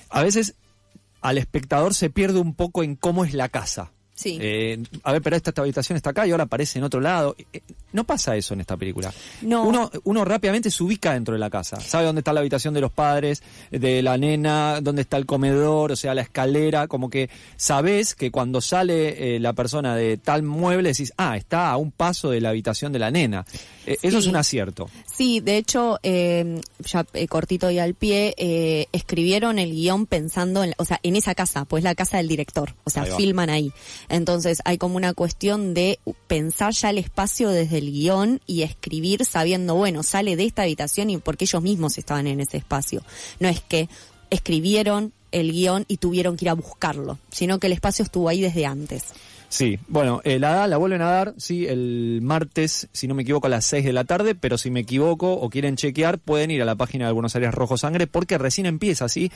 H: A veces al espectador se pierde un poco en cómo es la casa.
O: Sí.
H: A ver, pero esta habitación está acá y ahora aparece en otro lado. No pasa eso en esta película.
O: No.
H: Uno rápidamente se ubica dentro de la casa. Sabe dónde está la habitación de los padres, de la nena, dónde está el comedor, o sea, la escalera. Como que sabés que cuando sale la persona de tal mueble decís, está a un paso de la habitación de la nena. Eso es un acierto.
O: Sí, de hecho, ya cortito y al pie, escribieron el guión pensando en esa casa, pues la casa del director, o sea, filman ahí. Entonces hay como una cuestión de pensar ya el espacio desde el guión y escribir sabiendo, bueno, sale de esta habitación y porque ellos mismos estaban en ese espacio. No es que escribieron el guión y tuvieron que ir a buscarlo, sino que el espacio estuvo ahí desde antes.
H: Sí, bueno, la vuelven a dar, sí, el martes, si no me equivoco, a las 6 de la tarde, pero si me equivoco o quieren chequear, pueden ir a la página de Buenos Aires Rojo Sangre, porque recién empieza, ¿sí?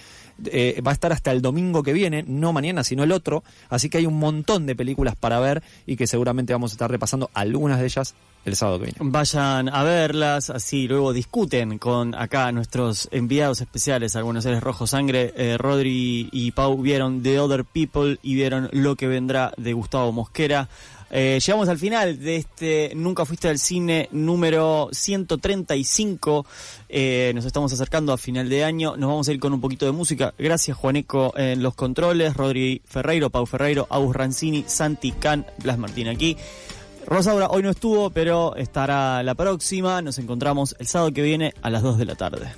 H: Va a estar hasta el domingo que viene, no mañana, sino el otro, así que hay un montón de películas para ver y que seguramente vamos a estar repasando algunas de ellas el sábado que viene.
J: Vayan a verlas, así luego discuten con acá nuestros enviados especiales al Buenos Aires Rojo Sangre. Rodri y Pau vieron The Other People y vieron Lo que vendrá de Gustavo Mosquera. Llegamos al final de este Nunca Fuiste al Cine número 135. Nos estamos acercando a final de año. Nos vamos a ir con un poquito de música. Gracias, Juaneco, en los controles. Rodri Ferreiro, Pau Ferreiro, Agus Rancini, Santi Can, Blas Martín aquí. Rosaura hoy no estuvo, pero estará la próxima. Nos encontramos el sábado que viene a las 2 de la tarde.